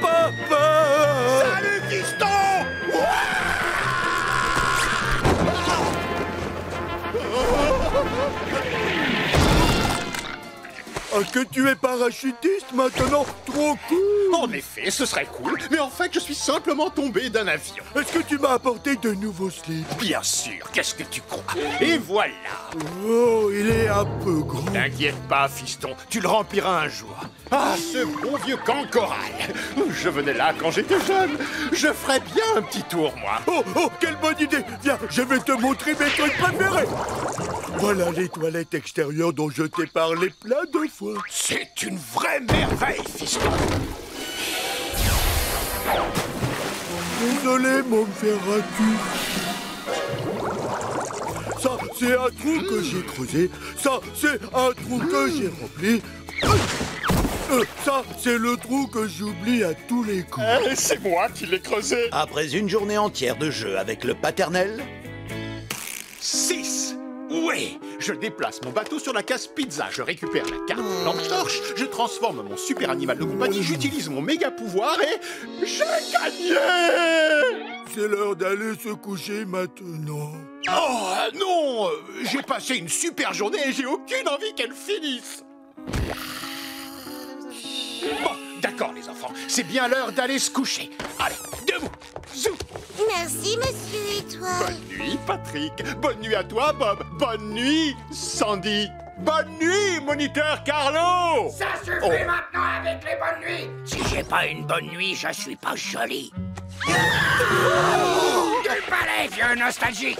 Papa! Salut, fiston! Ah, que tu es parachutiste maintenant? Trop cool! En effet, ce serait cool, mais en fait, je suis simplement tombé d'un avion. Est-ce que tu m'as apporté de nouveaux slips? Bien sûr, qu'est-ce que tu crois? Et voilà! Oh, il est un peu gros. T'inquiète pas, fiston, tu le rempliras un jour. Ah, ce bon vieux camp choral! Je venais là quand j'étais jeune. Je ferais bien un petit tour, moi. Oh, quelle bonne idée! Viens, je vais te montrer mes trucs préférés! Voilà les toilettes extérieures dont je t'ai parlé plein de fois. C'est une vraie merveille, fiston! Désolé, mon Ferratu. Ça, c'est un trou que j'ai creusé. Ça, c'est un trou que j'ai rempli. Ça, c'est le trou que j'oublie à tous les coups. C'est moi qui l'ai creusé. Après une journée entière de jeu avec le paternel... 6. Oui, je déplace mon bateau sur la case pizza, je récupère la carte lampe torche, je transforme mon super animal de compagnie, j'utilise mon méga pouvoir et j'ai gagné! C'est l'heure d'aller se coucher maintenant. Oh non, j'ai passé une super journée et j'ai aucune envie qu'elle finisse. Bon, d'accord les enfants, c'est bien l'heure d'aller se coucher. Allez, debout, zou. Merci, Monsieur Étoile. Bonne nuit, Patrick. Bonne nuit à toi, Bob. Bonne nuit, Sandy. Bonne nuit, moniteur Carlo. Ça suffit maintenant avec les bonnes nuits. Si j'ai pas une bonne nuit, je suis pas joli. Du palais, vieux nostalgique.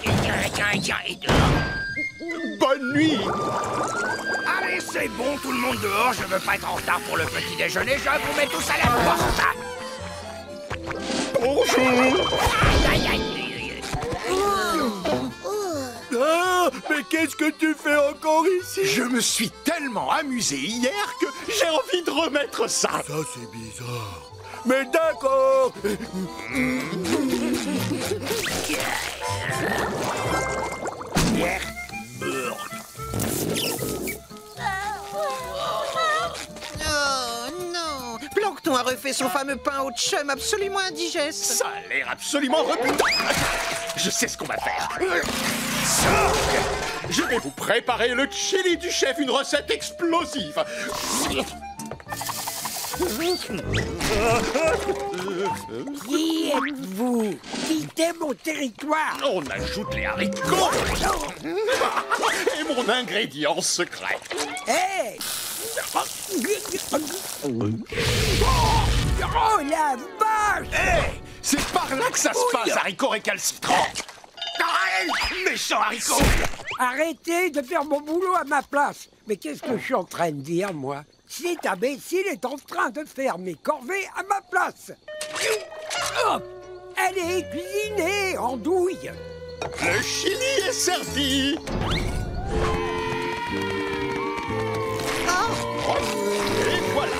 Et dehors. Bonne nuit. Allez, c'est bon, tout le monde dehors. Je veux pas être en retard pour le petit déjeuner. Je vous mets tous à la porte. Bonjour. Aïe, aïe, aïe. Ah, mais qu'est-ce que tu fais encore ici? Je me suis tellement amusé hier que j'ai envie de remettre ça. Ça, c'est bizarre. Mais d'accord. Oh non! Plancton a refait son fameux pain au chum absolument indigeste. Ça a l'air absolument rebutant. Je sais ce qu'on va faire. Je vais vous préparer le chili du chef, une recette explosive. Qui êtes-vous? Quittez mon territoire. On ajoute les haricots et mon ingrédient secret. Hey! Oh la vache! Hey, c'est par là que ça se passe, haricots récalcitrants. Méchant haricot! Arrêtez de faire mon boulot à ma place. Mais qu'est-ce que je suis en train de dire, moi? Cet imbécile est en train de faire mes corvées à ma place. Hop! Elle est cuisinée en douille. Le chili est servi. Et voilà.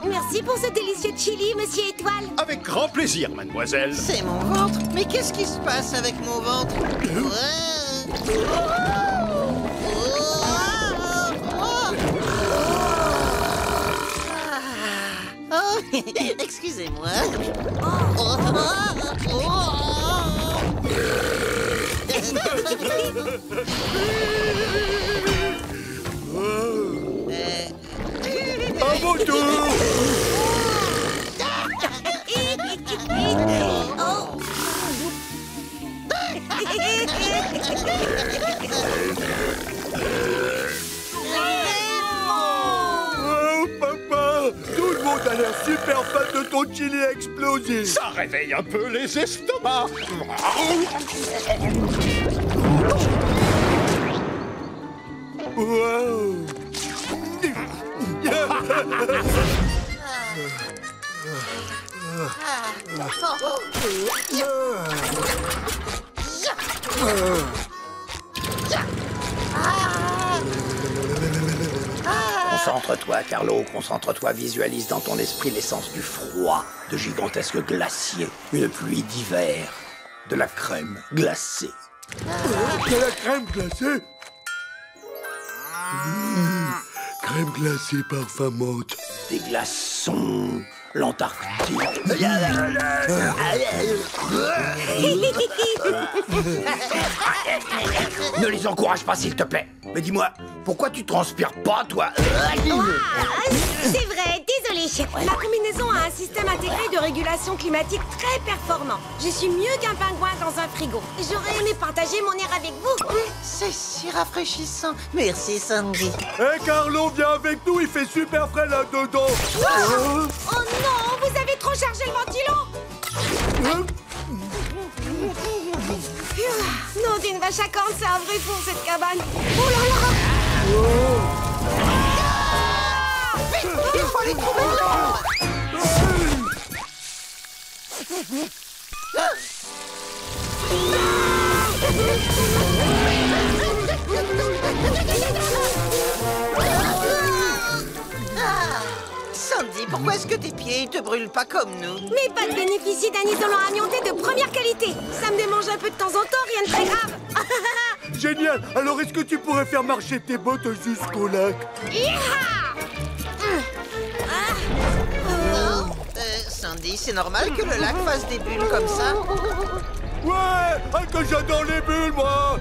Merci pour ce délicieux chili, Monsieur Étoile. Avec grand plaisir, mademoiselle. C'est mon ventre. Mais qu'est-ce qui se passe avec mon ventre? Oh, excusez-moi. À mon tour. Oh, papa, tout le monde a l'air super fan de ton chili explosif. Ça réveille un peu les estomacs. Wow. Concentre-toi, Carlo, concentre-toi, visualise dans ton esprit l'essence du froid, de gigantesques glaciers, une pluie d'hiver, de la crème glacée. De la crème glacée? Crème glacée parfum menthe. Des glaçons. L'Antarctique. Ne les encourage pas, s'il te plaît. Mais dis-moi, pourquoi tu transpires pas, toi? C'est vrai, désolé. Ma combinaison a un système intégré de régulation climatique très performant. Je suis mieux qu'un pingouin dans un frigo. J'aurais aimé partager mon air avec vous. C'est si rafraîchissant. Merci, Sandy. Hé, Carlo, viens avec nous, il fait super frais là-dedans. Oh non, vous avez trop chargé le ventilo. Non, d'une vache à cornes, c'est un vrai four, cette cabane. Oh là là. Vite, il faut aller trouver l'or. Sandy, pourquoi est-ce que tes pieds ils te brûlent pas comme nous? Mes pattes bénéficient d'un isolant amianté de première qualité. Ça me démange un peu de temps en temps, rien de très grave. Génial. Alors, est-ce que tu pourrais faire marcher tes bottes jusqu'au lac? Sandy, c'est normal que le lac fasse des bulles comme ça? Ouais, que j'adore les bulles, moi.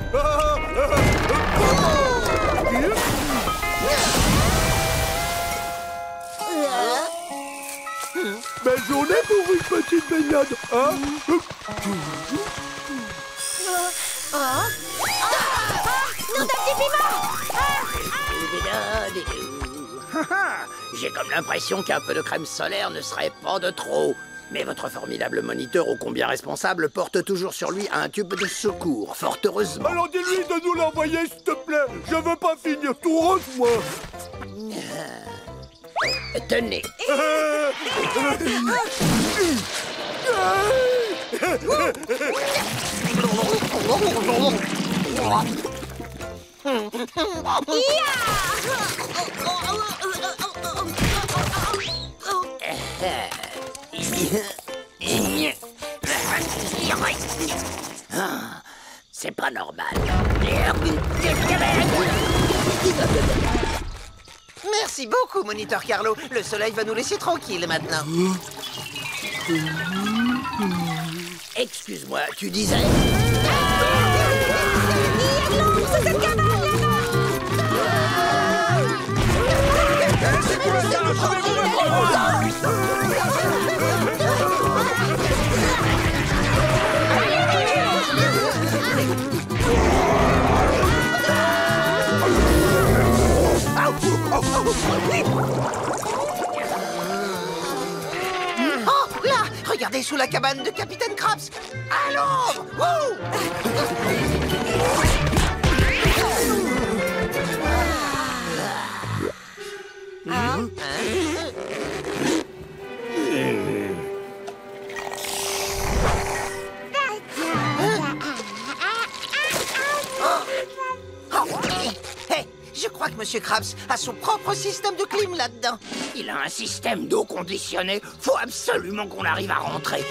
Belle journée pour une petite baignade, hein? Nom d'un petit piment. J'ai comme l'impression qu'un peu de crème solaire ne serait pas de trop. Mais votre formidable moniteur, ô combien responsable, porte toujours sur lui un tube de secours, fort heureusement. Alors dis-lui de nous l'envoyer, s'il te plaît. Je veux pas finir tout rose, moi. Tenez. C'est pas normal. Merci beaucoup, moniteur Carlo. Le soleil va nous laisser tranquilles maintenant. Excuse-moi, tu disais? Oh, là! Regardez sous la cabane de Capitaine Krabs! À l'ombre! Wouh! Hey, je crois que Monsieur Krabs a son propre système de clim là-dedans. Il a un système d'eau conditionnée. Faut absolument qu'on arrive à rentrer.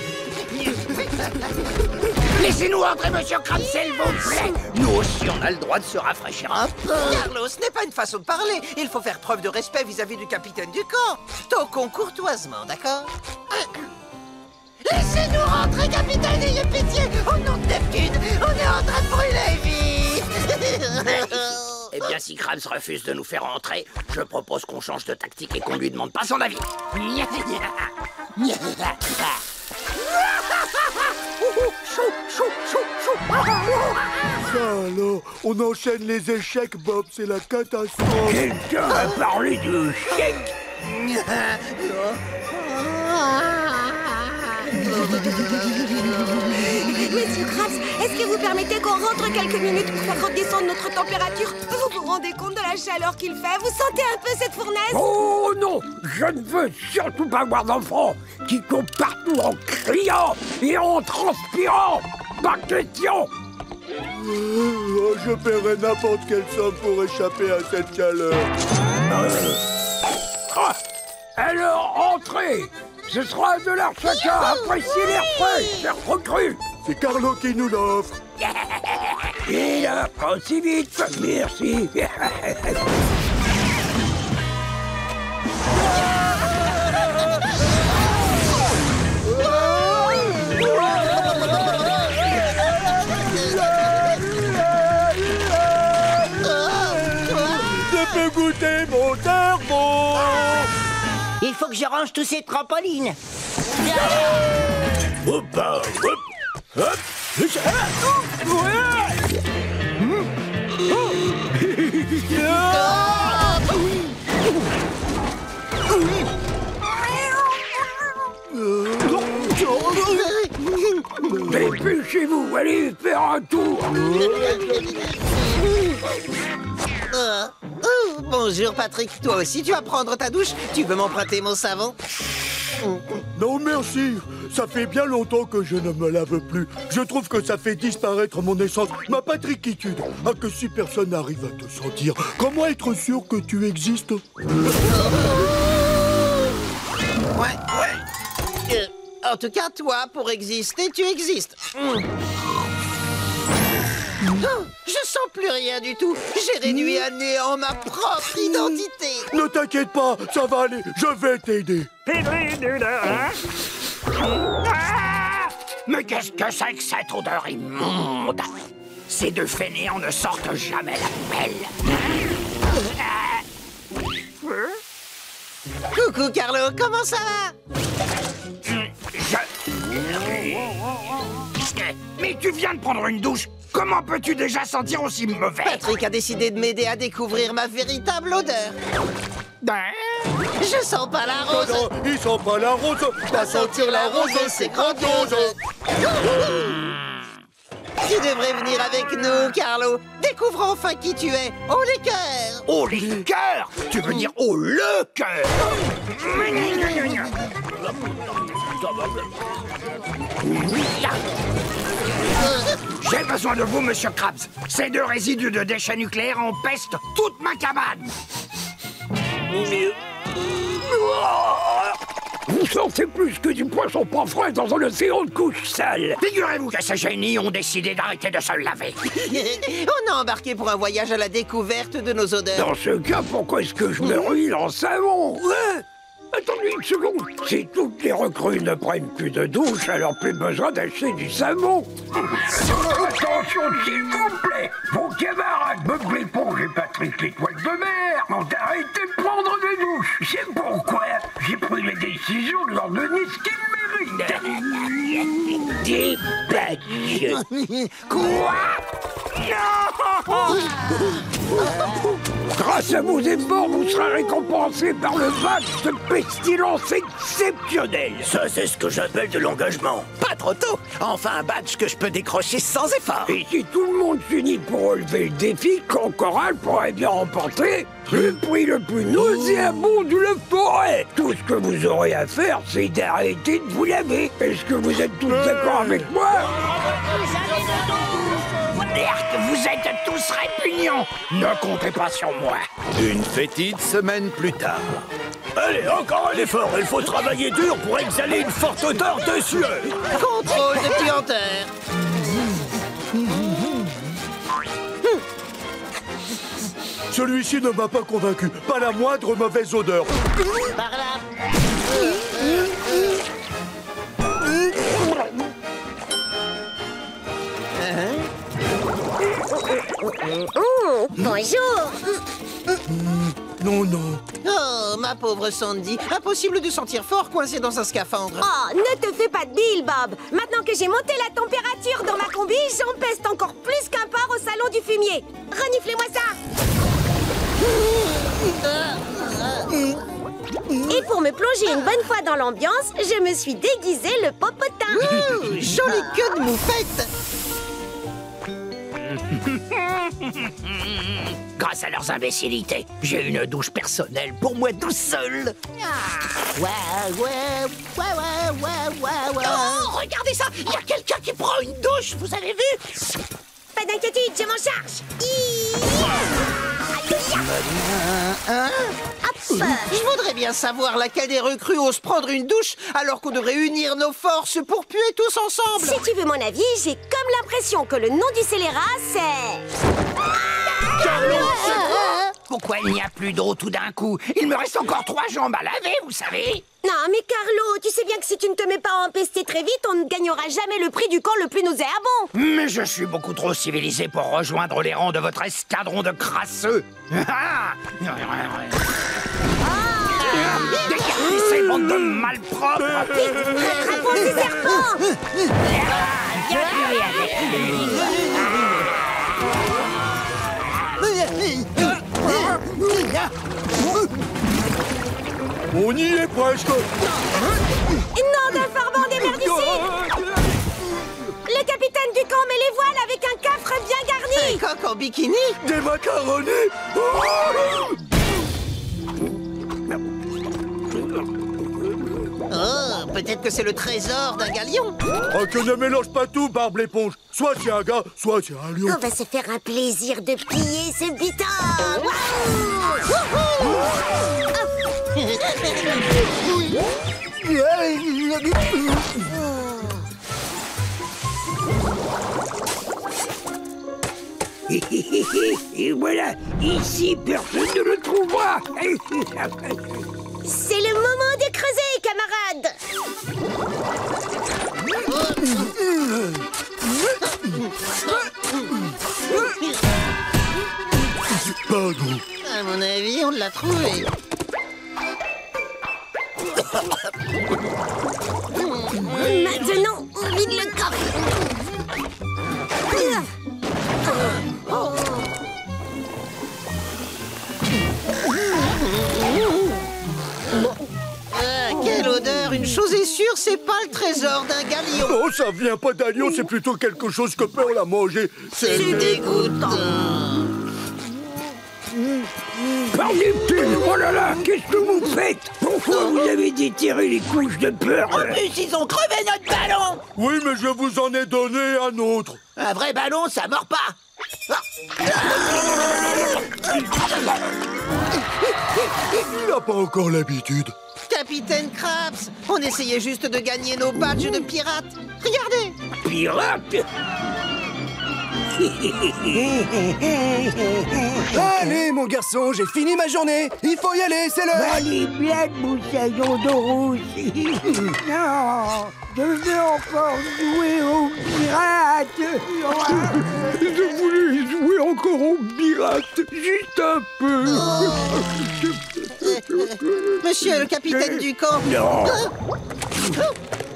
Laissez-nous entrer, Monsieur Krabs, s'il vous plaît. Nous aussi, on a le droit de se rafraîchir un peu. Carlo, ce n'est pas une façon de parler. Il faut faire preuve de respect vis-à-vis du capitaine du camp. Toquons courtoisement, d'accord? Laissez-nous rentrer, capitaine, ayez pitié. Au nom de Neptune, on est en train de brûler vite. Eh bien, si Krabs refuse de nous faire entrer, je propose qu'on change de tactique et qu'on lui demande pas son avis. Ça alors, on enchaîne les échecs, Bob, c'est la catastrophe. Quelqu'un a parlé de chèque. Monsieur Krabs, est-ce que vous permettez qu'on rentre quelques minutes pour faire redescendre notre température? Vous vous rendez compte de la chaleur qu'il fait? Vous sentez un peu cette fournaise? Oh non, je ne veux surtout pas voir d'enfants qui courent partout en criant et en transpirant. Pas question. Je paierais n'importe quelle somme pour échapper à cette chaleur. Alors, entrez. Ce sera $1 chacun. Appréciez l'air frais, chers recrues. C'est Carlo qui nous l'offre. Il a Pas si vite, merci. Je peux goûter mon cerveau. Il faut que je range tous ces trampolines. Hop, hop, hop. Dépêchez-vous, allez faire un tour. Bonjour Patrick, toi aussi tu vas prendre ta douche? Tu veux m'emprunter mon savon? Non, merci. Ça fait bien longtemps que je ne me lave plus. Je trouve que ça fait disparaître mon essence, ma patrickitude. Ah, que si personne n'arrive à te sentir, comment être sûr que tu existes? Ouais. En tout cas, toi, pour exister, tu existes. Oh, je sens plus rien du tout. J'ai réduit à néant ma propre identité. Ne t'inquiète pas, ça va aller. Je vais t'aider. Mais qu'est-ce que c'est que cette odeur immonde? Ces deux fainéants ne sortent jamais la poubelle. Coucou Carlo, comment ça va? Mais tu viens de prendre une douche. Comment peux-tu déjà sentir aussi mauvais? Patrick a décidé de m'aider à découvrir ma véritable odeur. Je sens pas la rose. Non, il sent pas la rose. Pas sentir la rose, c'est grandiose. Tu devrais venir avec nous, Carlo. Découvre enfin qui tu es. Oh les cœurs. Oh les cœurs! Tu veux dire oh le cœur? J'ai besoin de vous, monsieur Krabs. Ces deux résidus de déchets nucléaires empestent toute ma cabane. Vous sentez plus que du poisson pas frais dans un océan de couches sales. Figurez-vous que ces génies ont décidé d'arrêter de se laver. On a embarqué pour un voyage à la découverte de nos odeurs. Dans ce cas, pourquoi est-ce que je me ruine en savon? Attendez une seconde. Si toutes les recrues ne prennent plus de douche, alors plus besoin d'acheter du savon. Attention, s'il vous plaît. Vos camarades Bob l'éponge et Patrick l'étoile de mer m'ont arrêté de prendre des douches. C'est pourquoi j'ai pris la décision de leur donner ce qu'ils méritent. Des badges. Quoi? Grâce à vos efforts, vous serez récompensé par le badge de pestilence exceptionnel. Ça, c'est ce que j'appelle de l'engagement. Pas trop tôt. Enfin, un badge que je peux décrocher sans effort. Et si tout le monde s'unit pour relever le défi, Cancoral pourrait bien remporter le prix le plus nauséabond de la forêt. Tout ce que vous aurez à faire, c'est d'arrêter de vous laver. Est-ce que vous êtes tous d'accord avec moi? Vous êtes tous répugnants. Ne comptez pas sur moi. Une fétide semaine plus tard. Allez, encore un effort. Il faut travailler dur pour exhaler une forte odeur de sueur. Contrôle de puanteur. Celui-ci ne m'a pas convaincu. Pas la moindre mauvaise odeur. Par là. Bonjour. Non, non. Oh, ma pauvre Sandy. Impossible de sentir fort coincé dans un scaphandre. Oh, ne te fais pas de bile, Bob. Maintenant que j'ai monté la température dans ma combi, j'empeste encore plus qu'un porc au salon du fumier. Reniflez-moi ça. Et pour me plonger une bonne fois dans l'ambiance, je me suis déguisé le popotin. Jolie queue de moufette. Grâce à leurs imbécilités, j'ai une douche personnelle pour moi tout seul. Oh, regardez ça! Il y a quelqu'un qui prend une douche, vous avez vu? Pas d'inquiétude, je m'en charge. Hop, Je voudrais bien savoir laquelle des recrues ose prendre une douche alors qu'on devrait unir nos forces pour puer tous ensemble. Si tu veux mon avis, j'ai comme l'impression que le nom du scélérat, c'est... Pourquoi il n'y a plus d'eau tout d'un coup? Il me reste encore 3 jambes à laver, vous savez. Non, mais Carlo, tu sais bien que si tu ne te mets pas à empester très vite, on ne gagnera jamais le prix du camp le plus nauséabond. Mais je suis beaucoup trop civilisé pour rejoindre les rangs de votre escadron de crasseux. Dégagez ces bandes de malpropres. Vite, rattrapons ces serpents. On y est presque. Nom d'un farband des merdicides. Le capitaine du camp met les voiles avec un coffre bien garni. Un coq en bikini? Des macaronis. Oh, peut-être que c'est le trésor d'un galion. Oh, que ne mélange pas tout, Barbe l'éponge. Soit c'est un gars, soit c'est un lion. On va se faire un plaisir de piller ce butin. Et voilà, ici, personne ne le trouvera. C'est le moment de creuser, camarades. Pardon. À mon avis, on l'a trouvé. Maintenant, on vide le coffre. Quelle odeur! Une chose est sûre, c'est pas le trésor d'un galion. Oh, ça vient pas d'un lion, c'est plutôt quelque chose que Pearl a mangé. C'est dégoûtant. Par Neptune, oh là là, qu'est-ce que vous faites? Pourquoi vous avez détiré les couches de peur? En plus, ils ont crevé notre ballon. Oui, mais je vous en ai donné un autre. Un vrai ballon, ça mord pas. Il n'a pas encore l'habitude. Capitaine Krabs, on essayait juste de gagner nos badges de pirates. Regardez. Pirate? Allez, mon garçon, j'ai fini ma journée. Il faut y aller, c'est l'heure. Allez, bien, moussaillon de rousse. Non, je veux encore jouer aux pirates. Je voulais jouer encore aux pirates, juste un peu. Monsieur le capitaine du camp. Non.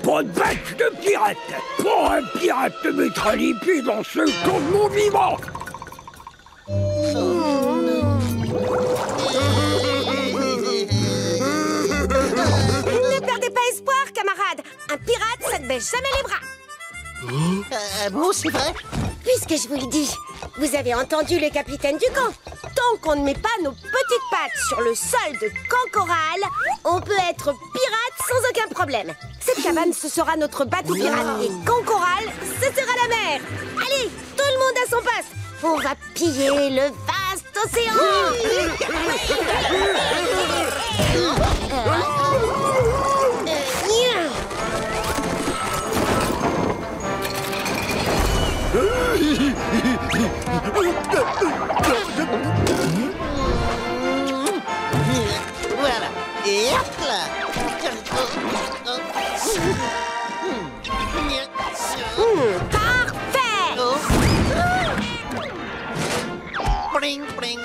Pas de badge de pirate. Pas un pirate ne mettra les pieds dans ce camp de mon vivant. Ne perdez pas espoir, camarades. Un pirate, ça ne baisse jamais les bras. Bon, c'est vrai. Puisque je vous le dis, vous avez entendu le capitaine du camp. Tant qu'on ne met pas nos petites pattes sur le sol de Camp Coral, on peut être pirate sans aucun problème. Cette cabane, ce sera notre bateau pirate. Et Camp Coral, ce sera la mer. Allez, tout le monde à son poste. On va piller le vaste océan. Voilà. Et hop là. Parfait. Bring, bring.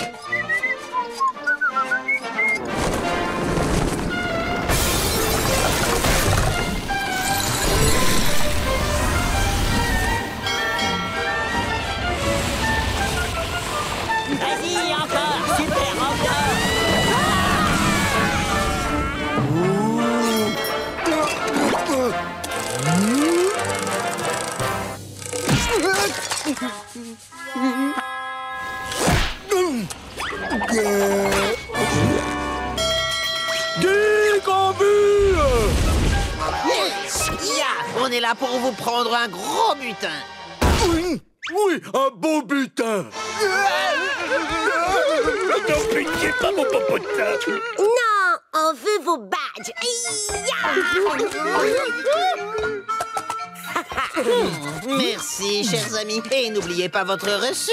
Vas-y, encore, super, encore. On est là pour vous prendre un gros butin. Oui, un beau butin. Non, pitié, pas mon popotin. Non, on veut vos badges. Merci, chers amis. Et n'oubliez pas votre reçu.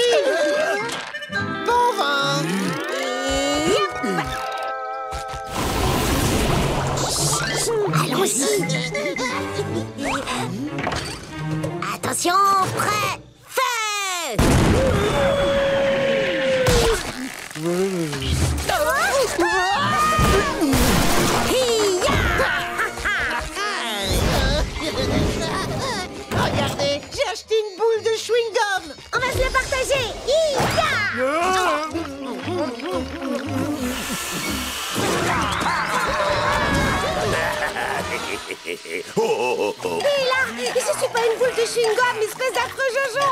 Bon vent. Allons-y. Attention, prêt, feu. Regardez, j'ai acheté une boule de chewing-gum. On va se le partager. Et là, je suis pas une boule de chewing-gum, espèce d'affreux Jojo.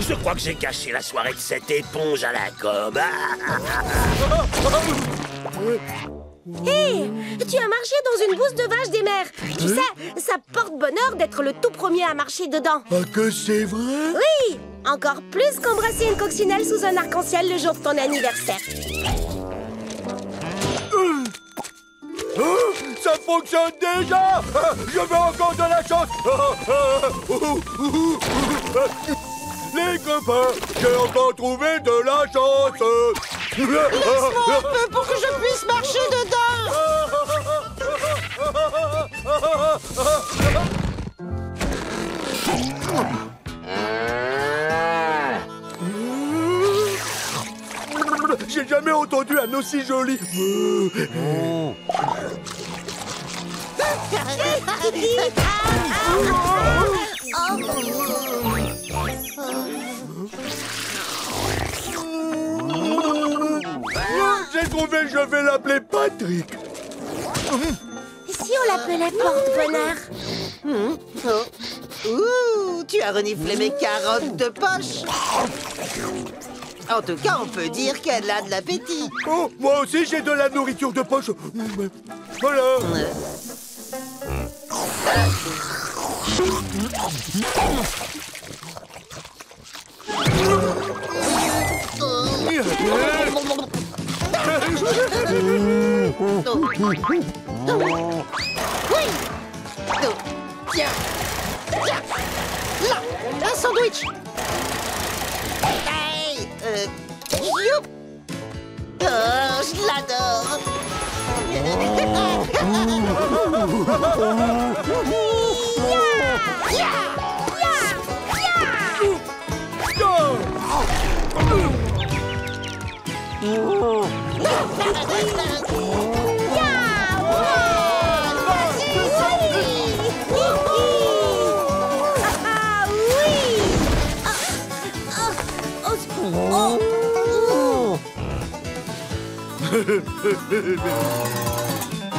Je crois que j'ai gâché la soirée de cette éponge à la gomme. Hé, tu as marché dans une bouse de vache des mers. Tu sais, ça porte bonheur d'être le tout premier à marcher dedans. Ah, que c'est vrai? Oui, encore plus qu'embrasser une coccinelle sous un arc-en-ciel le jour de ton anniversaire. Ça fonctionne déjà. Je veux encore de la chance. Les copains, j'ai encore trouvé de la chance. Laisse-moi un peu pour que je puisse marcher dedans. J'ai jamais entendu un aussi joli. J'ai trouvé, je vais l'appeler Patrick. Si on l'appelait porte-bonheur? Ouh, tu as reniflé mes carottes de poche. En tout cas, on peut dire qu'elle a de l'appétit. Oh, moi aussi j'ai de la nourriture de poche. Voilà. Oui. Tiens. Tiens. Là, un sandwich. Hey, youp. Oh, je l'adore.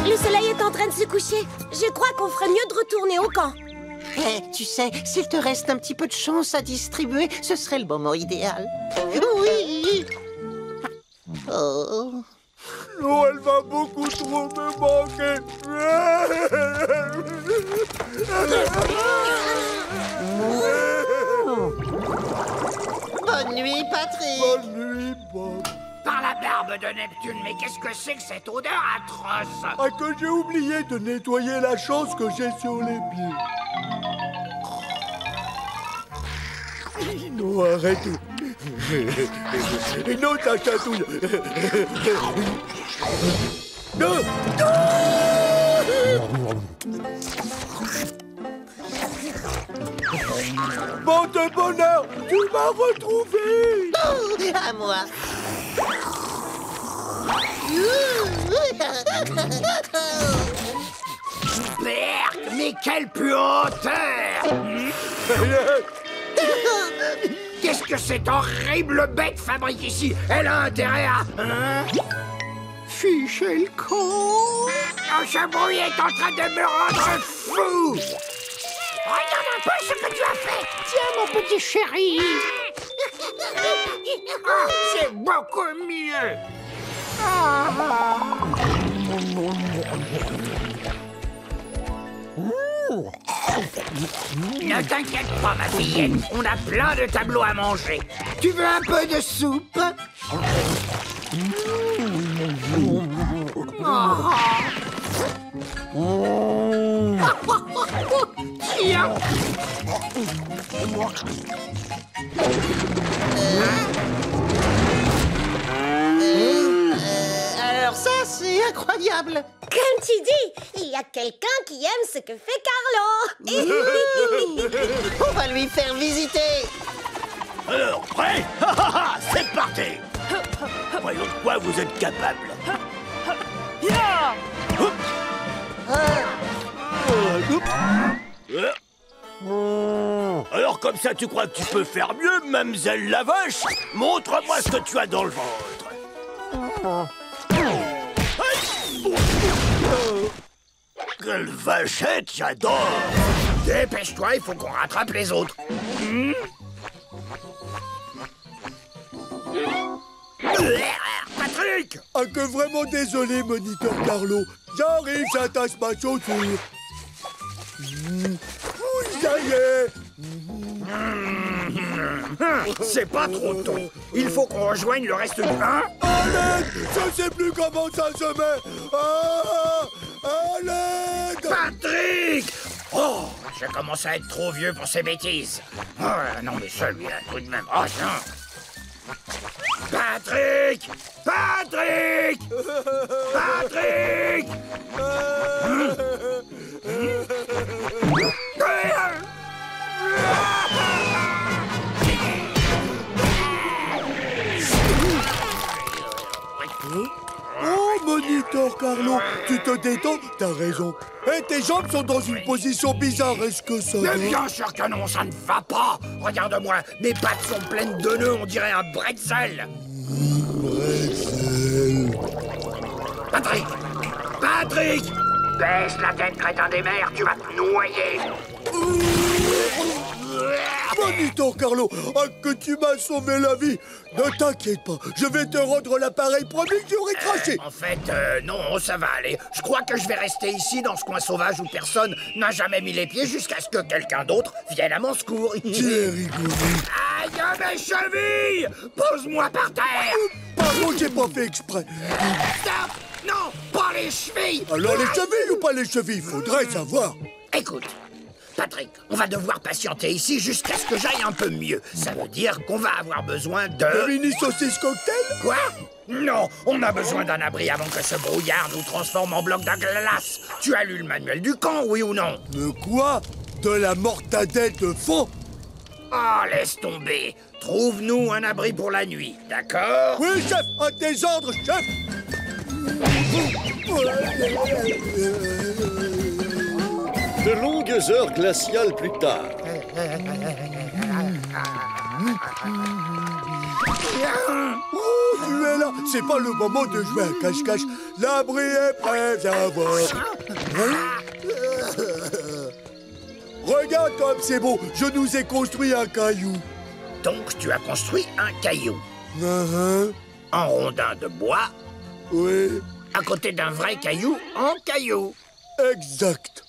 Le soleil est en train de se coucher. Je crois qu'on ferait mieux de retourner au camp. Eh, tu sais, s'il te reste un petit peu de chance à distribuer, ce serait le moment idéal. Oui. Oh. Oh, elle va beaucoup trop me manquer. Bonne nuit, Patrick. Bonne nuit, Bob. Par la barbe de Neptune, mais qu'est-ce que c'est que cette odeur atroce? Ah, que j'ai oublié de nettoyer la chance que j'ai sur les pieds. Non, arrête. Non, ta chatouille. Non. Bande de bonheur, tu m'as retrouvé. Oh, à moi. Berk, mais quelle puanteur! Qu'est-ce que cette horrible bête fabrique ici? Elle a intérêt à... Hein? Ficher le con! Ce bruit est en train de me rendre fou! Regarde un peu ce que tu as fait! Tiens, mon petit chéri! Ah, c'est beaucoup mieux! Ah. Ne t'inquiète pas, ma fillette. On a plein de tableaux à manger. Tu veux un peu de soupe? Tiens. Alors ça, c'est incroyable. Comme tu dis, il y a quelqu'un qui aime ce que fait Carlo. On va lui faire visiter. Alors, prêt? C'est parti. Voyons de quoi vous êtes capable. Alors comme ça, tu crois que tu peux faire mieux, Mamselle la vache? Montre-moi ce que tu as dans le ventre. Quelle vachette, j'adore. Dépêche-toi, il faut qu'on rattrape les autres. Patrick! Ah, que vraiment désolé, moniteur Carlo. J'arrive, j'attache ma chaussure. Oui, ça y est. C'est pas trop tôt. Il faut qu'on rejoigne le reste du... Hein? À l'aide! Je sais plus comment ça se met. Ah, à l'aide! Patrick! Oh, je commence à être trop vieux pour ces bêtises. Oh, non, mais celui-là, tout de même. Oh, non. Patrick! Patrick! Patrick! Oh, moniteur Carlo, tu te détends? T'as raison. Et tes jambes sont dans une position bizarre, est-ce que ça va? Mais bien sûr que non, ça ne va pas. Regarde-moi, mes pattes sont pleines de nœuds, on dirait un bretzel. Bretzel. Patrick! Patrick! Baisse la tête, crétin des mers, tu vas te noyer. Moniteur Carlo, ah, que tu m'as sauvé la vie. Ne t'inquiète pas, je vais te rendre l'appareil promis que j'aurais craché. En fait, non, ça va aller. Je crois que je vais rester ici, dans ce coin sauvage où personne n'a jamais mis les pieds jusqu'à ce que quelqu'un d'autre vienne à mon secours. J'ai rigolé. Aïe, mes chevilles! Pose-moi par terre! Pardon, j'ai pas fait exprès. Stop! Non, pas les chevilles! Alors les chevilles ou pas les chevilles? Faudrait savoir. Écoute, Patrick, on va devoir patienter ici jusqu'à ce que j'aille un peu mieux. Ça veut dire qu'on va avoir besoin de... Le mini saucisse cocktail? Quoi? Non, on a besoin d'un abri avant que ce brouillard nous transforme en bloc de glace. Tu as lu le manuel du camp, oui ou non? De quoi? De la mortadelle de fond? Ah, laisse tomber. Trouve-nous un abri pour la nuit, d'accord? Oui, chef, à tes ordres, chef. De longues heures glaciales plus tard. Oh, tu es là. C'est pas le moment de jouer à cache-cache. L'abri est prêt, viens voir. Regarde comme c'est beau. Je nous ai construit un caillou. Donc, tu as construit un caillou. Uh-huh. En rondin de bois. Oui. À côté d'un vrai caillou en caillou. Exact.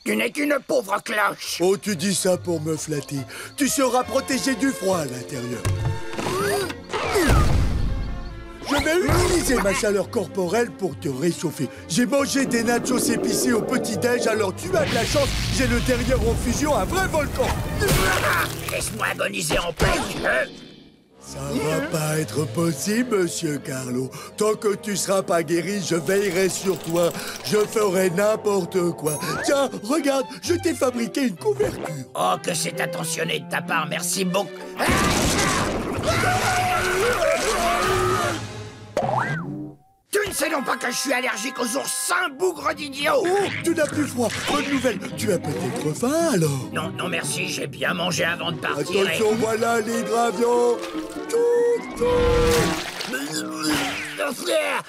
Tu n'es qu'une pauvre cloche. Oh, tu dis ça pour me flatter. Tu seras protégé du froid à l'intérieur. Je vais utiliser ma chaleur corporelle pour te réchauffer. J'ai mangé des nachos épicés au petit-déj, alors tu as de la chance. J'ai le derrière en fusion un vrai volcan. Laisse-moi agoniser en paix. Ça va pas être possible, monsieur Carlo. Tant que tu seras pas guéri, je veillerai sur toi. Je ferai n'importe quoi. Tiens, regarde, je t'ai fabriqué une couverture. Oh, que c'est attentionné de ta part, merci beaucoup. Tu ne sais non pas que je suis allergique aux oursins, bougre d'idiot. Oh, tu n'as plus froid. Bonne nouvelle, tu as peut-être faim alors. Non, non merci, j'ai bien mangé avant de partir. Attention, voilà l'hydravion.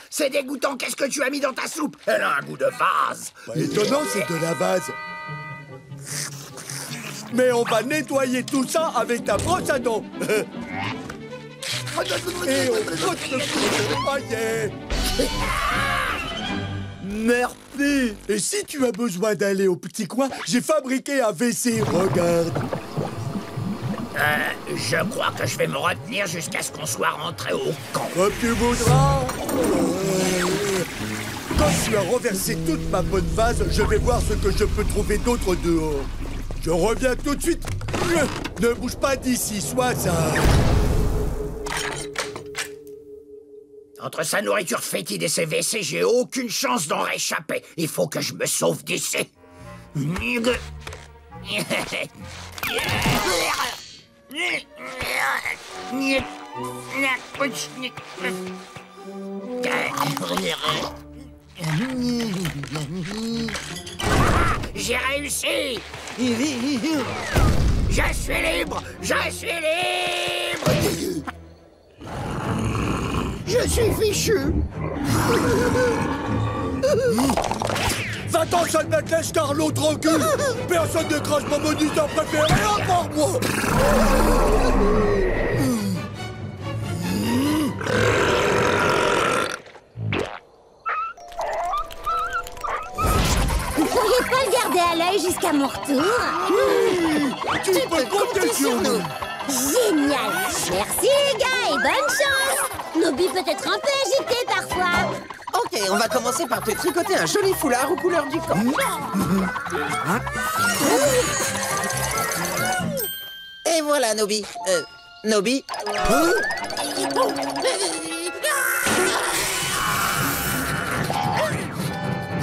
C'est dégoûtant, qu'est-ce que tu as mis dans ta soupe? Elle a un goût de vase. Pas étonnant, c'est de la vase. Mais on va nettoyer tout ça avec ta brosse à dents. Et on frotte le coude. Aïe. Merci. Et si tu as besoin d'aller au petit coin, j'ai fabriqué un WC, regarde. Je crois que je vais me retenir jusqu'à ce qu'on soit rentré au camp. Comme tu voudras. Quand tu as renversé toute ma bonne vase, je vais voir ce que je peux trouver d'autre dehors. Je reviens tout de suite. Ne bouge pas d'ici, sois sage. Entre sa nourriture fétide et ses WC, j'ai aucune chance d'en réchapper. Il faut que je me sauve d'ici. J'ai réussi. Je suis libre. Je suis libre. Je suis fichu. Va-t'en, sale Mathias, car l'autre recule. Personne ne crache mon moniteur préféré à part moi. Vous pourriez pas le garder à l'œil jusqu'à mon retour? Tu peux compter sur nous. Génial! Merci les gars et bonne chance! Nobby peut être un peu agité parfois. Ok, on va commencer par te tricoter un joli foulard aux couleurs du camp. Et voilà, Nobby. Nobby.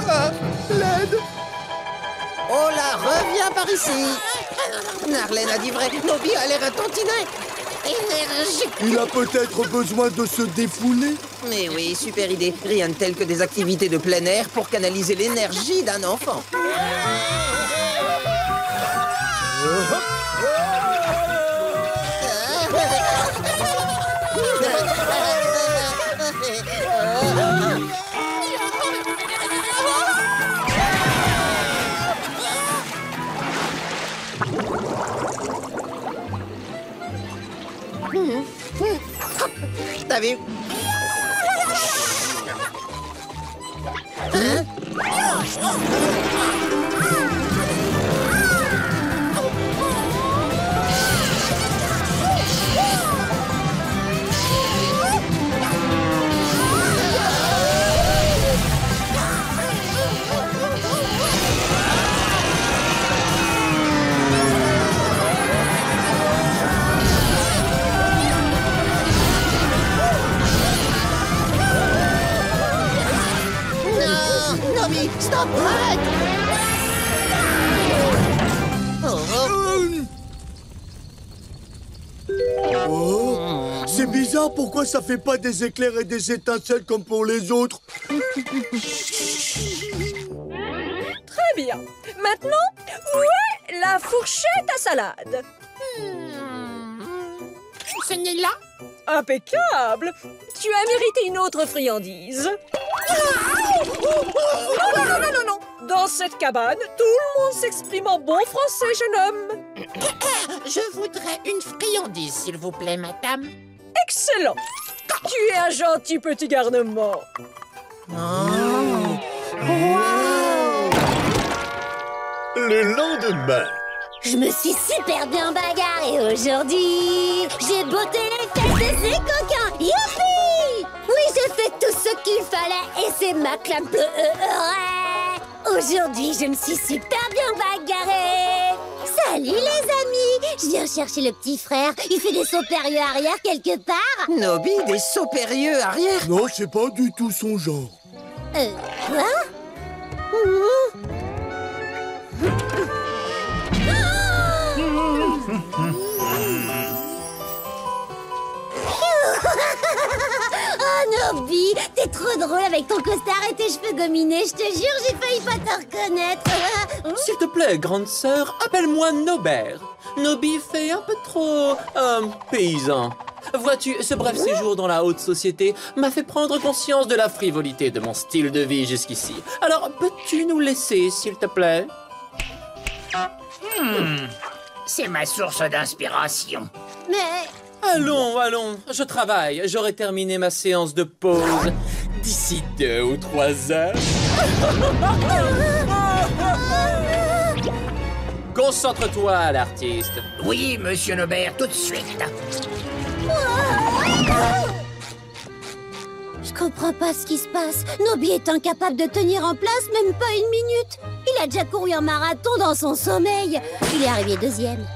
Ah, l'aide. Oh là, reviens par ici. Narlen a dit vrai, Nobby a l'air attentionné. Énergique. Il a peut-être besoin de se défouler. Mais oui, super idée. Rien de tel que des activités de plein air pour canaliser l'énergie d'un enfant. T'as vu? Hein? Stop! Arrête! Oh, c'est bizarre, pourquoi ça fait pas des éclairs et des étincelles comme pour les autres? Très bien. Maintenant, où est la fourchette à salade? Ce n'est là. Impeccable. Tu as mérité une autre friandise. Non. Dans cette cabane, tout le monde s'exprime en bon français, jeune homme. Je voudrais une friandise, s'il vous plaît, madame. Excellent. Tu es un gentil petit garnement. Le lendemain. Je me suis super bien bagarrée aujourd'hui. J'ai botté les fesses de ces coquins. Youpi! Oui, j'ai fait tout ce qu'il fallait et c'est ma clame pleurée. Aujourd'hui, je me suis super bien bagarrée. Salut les amis. Je viens chercher le petit frère. Il fait des sauts périlleux arrière quelque part. Nobby, des sauts périlleux arrière? Non, c'est pas du tout son genre. Quoi? Oh Nobby, t'es trop drôle avec ton costard et tes cheveux gominés. Je te jure, j'ai failli pas te reconnaître. S'il te plaît, grande sœur, appelle-moi Nobert. Nobby fait un peu trop... paysan. Vois-tu, ce bref séjour dans la haute société m'a fait prendre conscience de la frivolité de mon style de vie jusqu'ici. Alors, peux-tu nous laisser, s'il te plaît? C'est ma source d'inspiration. Mais... Allons, je travaille. J'aurai terminé ma séance de pause d'ici 2 ou 3 heures. Concentre-toi, l'artiste. Oui, monsieur Nobert, tout de suite. Je comprends pas ce qui se passe. Nobby est incapable de tenir en place même pas une minute. Il a déjà couru un marathon dans son sommeil. Il est arrivé deuxième.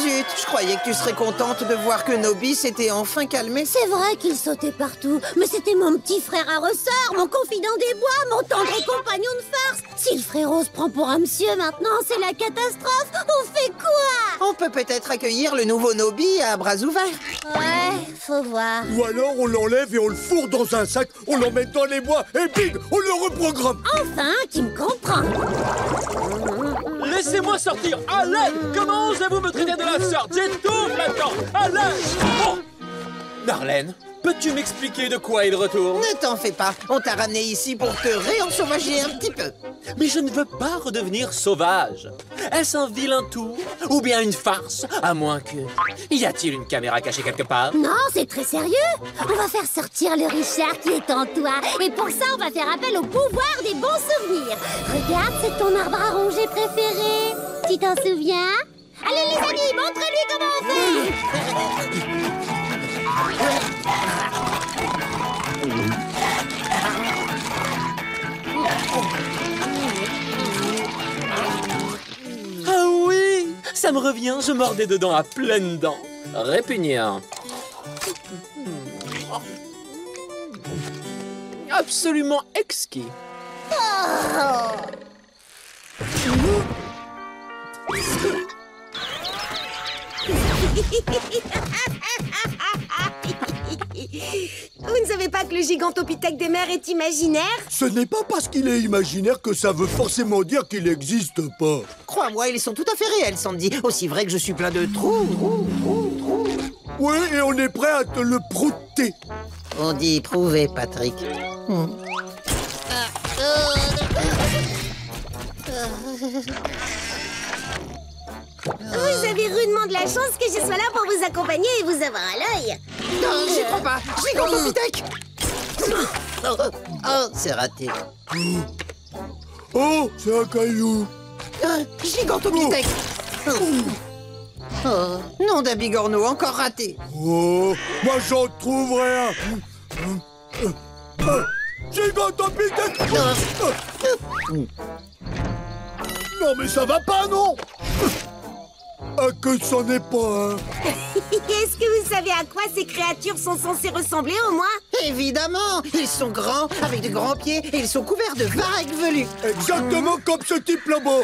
Zut, je croyais que tu serais contente de voir que Nobby s'était enfin calmé. C'est vrai qu'il sautait partout, mais c'était mon petit frère à ressort, mon confident des bois, mon tendre compagnon de farce. Si le frérot se prend pour un monsieur maintenant, c'est la catastrophe. On fait quoi? On peut peut-être accueillir le nouveau Nobby à bras ouverts. Ouais, faut voir. Ou alors on l'enlève et on le fourre dans un sac, on l'emmène dans les bois et big, on le reprogramme. Enfin, qui me comprend. Laissez-moi sortir. À l'aide. Comment osez-vous me traiter de la sorte? J'étouffe maintenant. À l'aide. Oh. Darlene, peux-tu m'expliquer de quoi il retourne? Ne t'en fais pas, on t'a ramené ici pour te réensauvager un petit peu. Mais je ne veux pas redevenir sauvage. Est-ce un vilain tour ou bien une farce? À moins que... Y a-t-il une caméra cachée quelque part? Non, c'est très sérieux. On va faire sortir le Richard qui est en toi. Et pour ça, on va faire appel au pouvoir des bons souvenirs. Regarde, c'est ton arbre à ronger préféré. Tu t'en souviens? Allez les amis, montrez-lui comment on fait. Ah oui, ça me revient, je mordais dedans à pleines dents. Répugnant. Absolument exquis. Vous ne savez pas que le gigantopithèque des mers est imaginaire? Ce n'est pas parce qu'il est imaginaire que ça veut forcément dire qu'il n'existe pas. Crois-moi, ils sont tout à fait réels, Sandy. Aussi vrai que je suis plein de trous. Oui, et on est prêt à te le prouter. On dit prouver, Patrick. Vous avez rudement de la chance que je sois là pour vous accompagner et vous avoir à l'œil. Non, j'y crois pas. Gigantopithèque. Oh, c'est raté. Oh, c'est un caillou. Gigantopithèque. Oh, nom d'un bigorneau, encore raté. Oh, moi j'en trouverai un. Gigantopithèque. Non mais ça va pas, non? Ah, que c'en est pas un. Est-ce que vous savez à quoi ces créatures sont censées ressembler au moins? Évidemment, ils sont grands, avec de grands pieds, et ils sont couverts de varechs velus. Exactement comme ce type là-bas.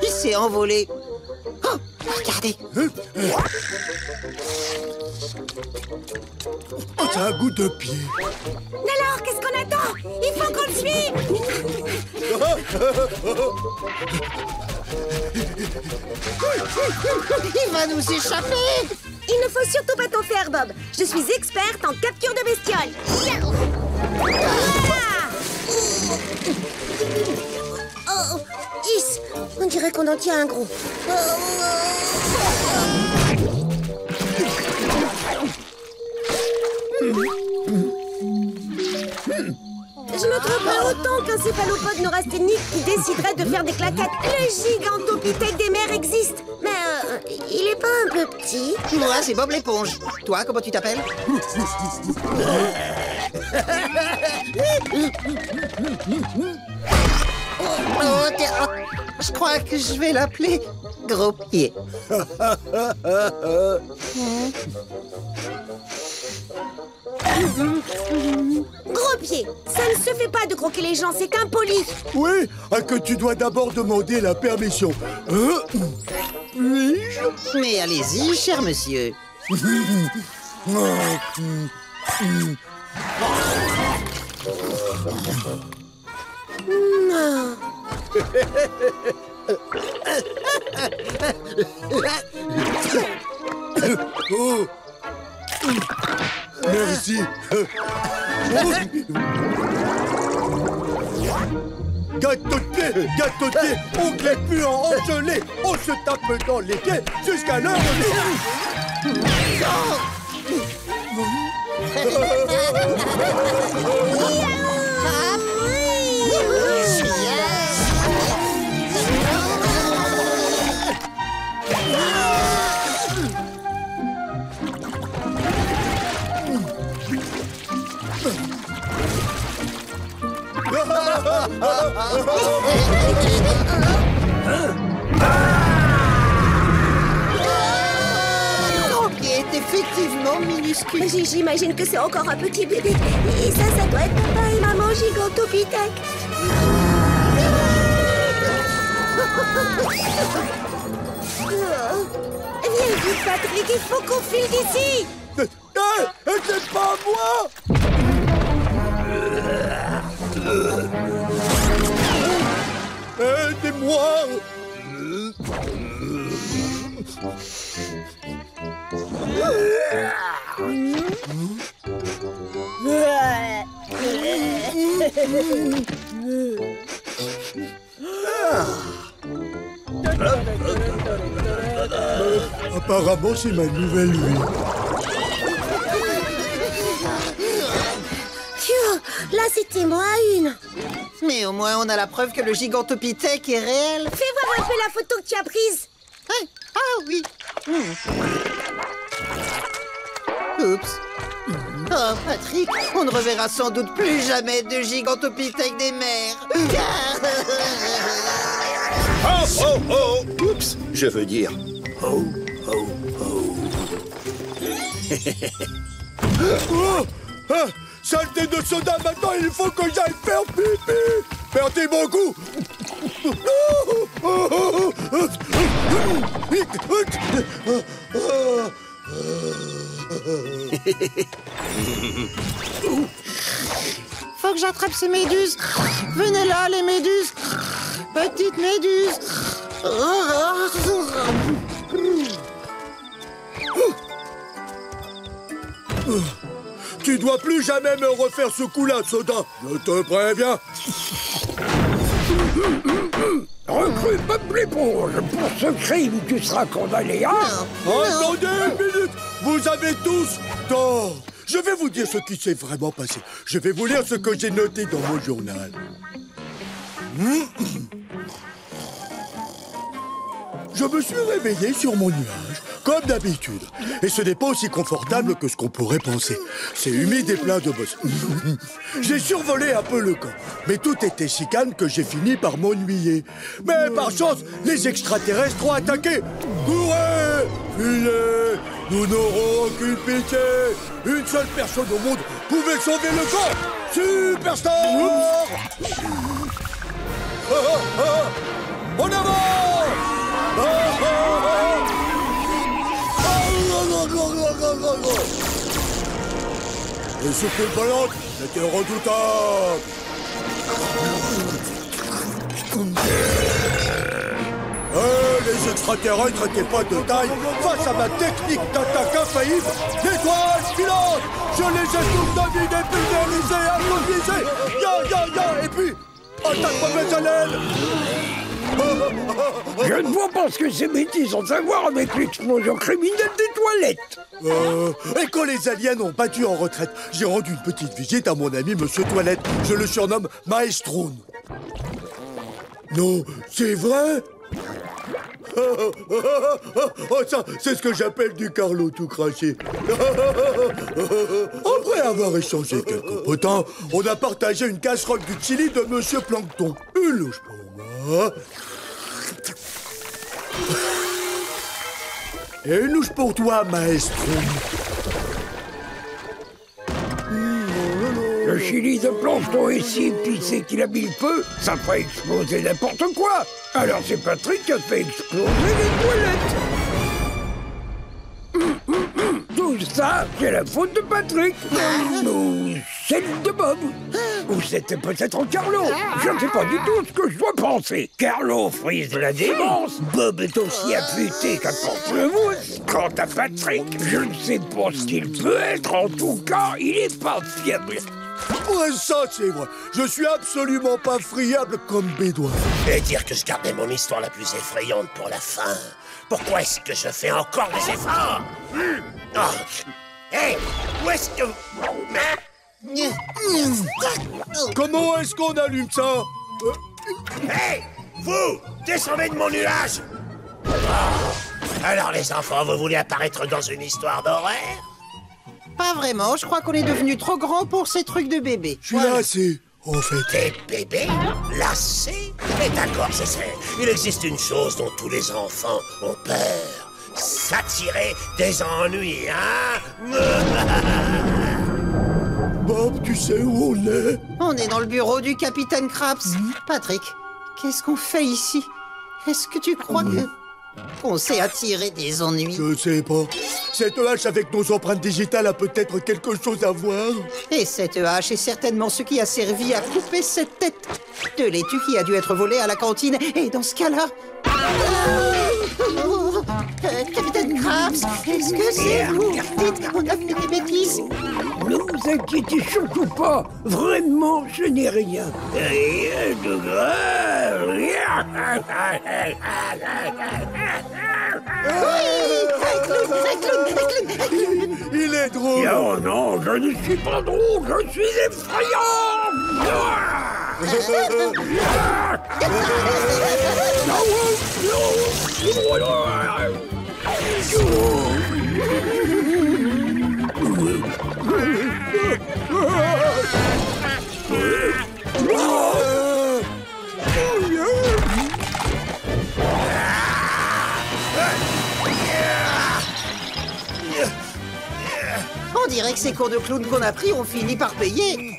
Il s'est envolé. Oh, regardez. Oh, ça a un goût de pied. Alors, qu'est-ce qu'on attend? Il faut qu'on le suive. Il va nous échapper. Il ne faut surtout pas t'en faire, Bob. Je suis experte en capture de bestioles. Voilà. Oh, Is, on dirait qu'on en tient un gros. Je ne trouve pas autant qu'un céphalopode neurasthénique qui déciderait de faire des claquettes. Le gigantopithèque des mers existe, mais il est pas un peu petit? Moi, c'est Bob l'éponge. Toi, comment tu t'appelles? Oh, je crois que je vais l'appeler Gros Pied. Gros Pied, ça ne se fait pas de croquer les gens, c'est impoli. Oui, que tu dois d'abord demander la permission. Puis-je? Mais allez-y, cher monsieur. Oh. Merci. gâteau de pied, oncle est puant, engelé, on se tape dans les pieds jusqu'à l'heure Qui est effectivement minuscule. J'imagine que c'est encore un petit bébé. Et ça doit être papa et maman Gigantopithèque. Viens vite, Patrick, il faut qu'on file d'ici. C'est pas moi. Aidez-moi. Apparemment, c'est ma nouvelle vie. Là, c'était moi une. Mais au moins, on a la preuve que le Gigantopithèque est réel. Fais voir un peu la photo que tu as prise. Ah oui. Oups. Oh, Patrick, on ne reverra sans doute plus jamais de Gigantopithèque des mers. Oh, oh, oh! Oups, je veux dire. Oh, oh, oh. Oh, ah, saleté de soda, maintenant il faut que j'aille faire pipi. Perdez mon goût. Faut que j'attrape ces méduses. Venez là, les méduses. Petites méduses. Tu dois plus jamais me refaire ce coup-là, Soda. Je te préviens. Recrue peuple éponge. Pour ce crime, tu seras condamné à... Attendez une minute. Vous avez tous tort. Je vais vous dire ce qui s'est vraiment passé. Je vais vous lire ce que j'ai noté dans mon journal. Je me suis réveillé sur mon nuage, comme d'habitude. Et ce n'est pas aussi confortable que ce qu'on pourrait penser. C'est humide et plein de bosse. J'ai survolé un peu le camp, mais tout était si calme que j'ai fini par m'ennuyer. Mais par chance, les extraterrestres ont attaqué. Courez, filez, nous n'aurons aucune pitié. Une seule personne au monde pouvait sauver le camp. Superstar. En avant. Les soucoupes volantes étaient redoutables. Les extraterrestres n'étaient pas de taille face à ma technique d'attaque infaillible. L'étoile filante, je les ai tous dominés, pulvérisés, improvisés. Ya, et puis, attaque mauvaise haleine. Je ne vois pas ce que ces bêtises ont à voir avec l'explosion criminelle des toilettes. Et quand les aliens ont battu en retraite, j'ai rendu une petite visite à mon ami Monsieur Toilette. Je le surnomme Maestroun. Non, c'est vrai? Oh, ça, c'est ce que j'appelle du Carlo tout craché. Après avoir échangé quelques potins, on a partagé une casserole du chili de Monsieur Plankton. Une louche pour moi. Et une louche pour toi, Maestro. Le chili de Plankton est si épicé qu'il a mis le feu, ça fait exploser n'importe quoi. Alors c'est Patrick qui a fait exploser les toilettes. Tout ça, c'est la faute de Patrick. Ou celle de Bob. Ou c'était peut-être Carlo. Je ne sais pas du tout ce que je dois penser. Carlo frise la démence. Bob est aussi affûté qu'un pamplemousse. Quant à Patrick, je ne sais pas ce qu'il peut être. En tout cas, il est pas fiable. Ouais, ça c'est vrai. Je suis absolument pas friable comme Bédouin. Et dire que je gardais mon histoire la plus effrayante pour la fin. Pourquoi est-ce que je fais encore des efforts? Hé, où est-ce que... Comment est-ce qu'on allume ça? Hé, vous, descendez de mon nuage. Alors les enfants, vous voulez apparaître dans une histoire d'horreur? Pas vraiment, je crois qu'on est devenu trop grand pour ces trucs de bébé. Je suis lassé, en fait. Des bébés lassés? Mais d'accord, je sais. Il existe une chose dont tous les enfants ont peur. S'attirer des ennuis, hein? Bob, tu sais où on est? On est dans le bureau du capitaine Krabs. Patrick, qu'est-ce qu'on fait ici? Est-ce que tu crois qu'on s'est attiré des ennuis? Je sais pas. Cette hache avec nos empreintes digitales a peut-être quelque chose à voir. Et cette hache est certainement ce qui a servi à couper cette tête de laitue qui a dû être volée à la cantine. Et dans ce cas-là... Capitaine Krabs, est-ce que c'est vous? Dites qu'on a fait des bêtises. Ne vous inquiétez surtout pas. Vraiment, je n'ai rien. Rien de grave. Il est drôle. Non, non, je ne suis pas drôle, je suis effrayant. On dirait que ces cours de clown qu'on a pris ont fini par payer.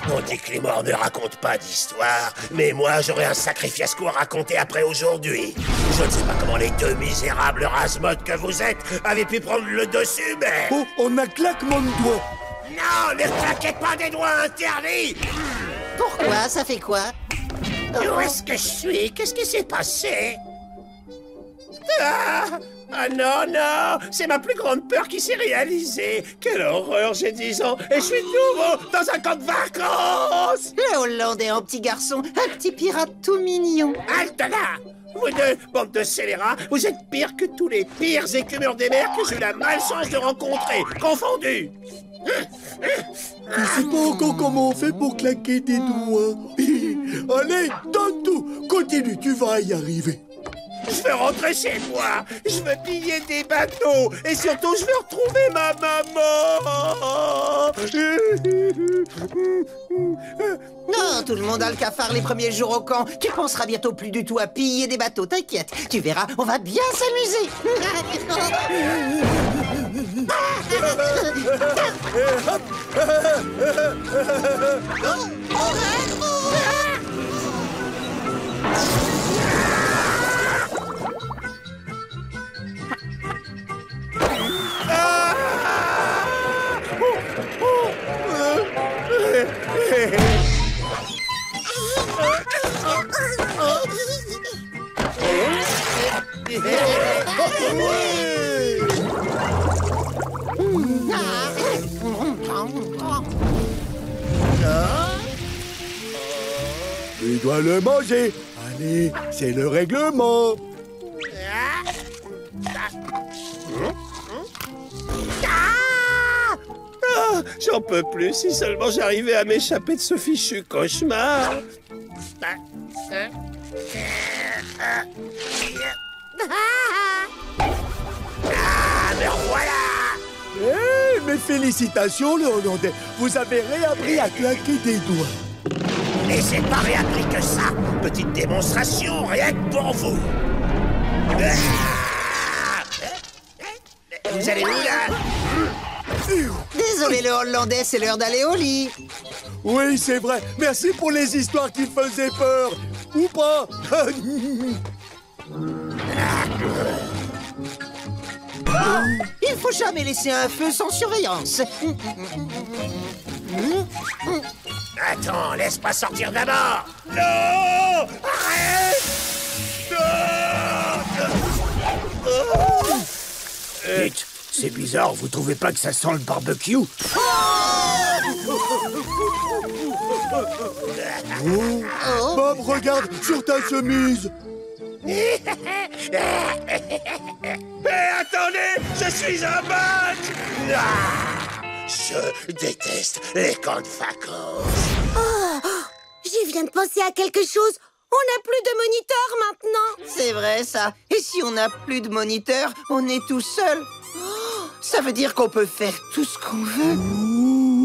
On dit que les morts ne racontent pas d'histoire, mais moi j'aurais un sacré fiasco à raconter après aujourd'hui. Je ne sais pas comment les deux misérables rasmodes que vous êtes avaient pu prendre le dessus, mais... Oh, on a claquement de doigts. Non, ne claquez pas des doigts, interdits. Pourquoi? Ça fait quoi? Où est-ce que je suis? Qu'est-ce qui s'est passé? Ah non, non, c'est ma plus grande peur qui s'est réalisée. Quelle horreur, j'ai 10 ans et je suis nouveau dans un camp de vacances. Le Hollandais en petit garçon, un petit pirate tout mignon. Halte là! Vous deux, bande de scélérats, vous êtes pires que tous les pires écumeurs des mers que j'ai eu la malchance de rencontrer, confondus. Je sais pas encore comment on fait pour claquer des doigts. Allez, donne tout. Continue, tu vas y arriver. Je veux rentrer chez moi, je veux piller des bateaux, et surtout je veux retrouver ma maman. Non, tout le monde a le cafard les premiers jours au camp. Tu penseras bientôt plus du tout à piller des bateaux, t'inquiète. Tu verras, on va bien s'amuser. Tu dois le manger. Allez, c'est le règlement. J'en peux plus, si seulement j'arrivais à m'échapper de ce fichu cauchemar. Me revoilà! Eh, mes félicitations, le Hollandais. Vous avez réappris à claquer des doigts. Et c'est pas réappris que ça. Petite démonstration, rien que pour vous. Vous allez où, là? Désolé, le Hollandais, c'est l'heure d'aller au lit. Oui, c'est vrai. Merci pour les histoires qui faisaient peur. Ou pas. Il faut jamais laisser un feu sans surveillance. Attends, laisse-moi sortir d'abord. Non! Arrête! Non! Vite, C'est bizarre, vous trouvez pas que ça sent le barbecue? Bob, regarde, sur ta chemise. Mais attendez, je suis un bug! Je déteste les camps de vacances. Oh, je viens de penser à quelque chose. On n'a plus de moniteur maintenant. C'est vrai, ça. Et si on n'a plus de moniteur, on est tout seul. Oh, ça veut dire qu'on peut faire tout ce qu'on veut.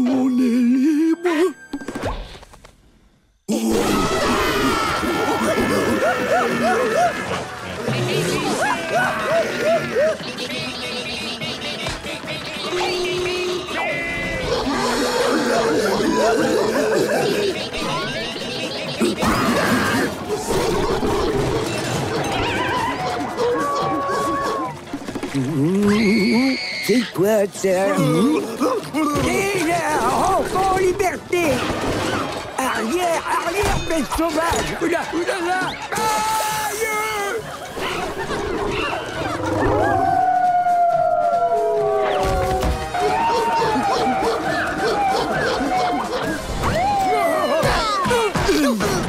On est libre. C'est quoi ça? Et là, enfant en liberté! Arrière, arrière, bête sauvage! Oula, oula, là! Aïe!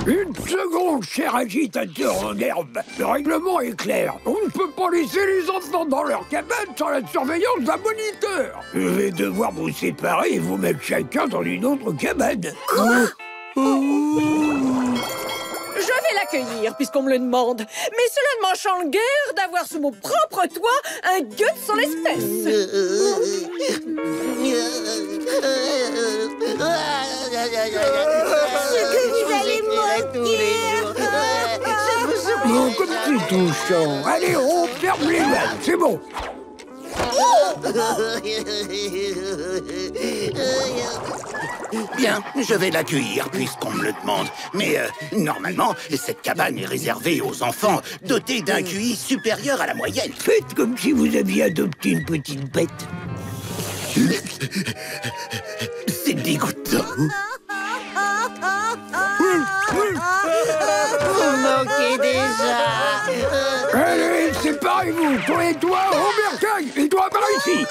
Une seconde, cher agitateur en herbe. Le règlement est clair. On ne peut pas laisser les enfants dans leur cabane sans la surveillance d'un moniteur. Je vais devoir vous séparer et vous mettre chacun dans une autre cabane. Je vais l'accueillir, puisqu'on me le demande. Mais cela ne m'enchante guère d'avoir sous mon propre toit un gueux sans l'espèce. Vous allez mourir. Oh, comme c'est touchant. Allez, on ferme les vannes, c'est bon. Bien, je vais l'accueillir puisqu'on me le demande. Mais normalement, cette cabane est réservée aux enfants dotés d'un QI supérieur à la moyenne. Faites comme si vous aviez adopté une petite bête. C'est dégoûtant. Vous manquez déjà. Allez, séparez-vous, toi et toi, Robertaille, et toi par ici.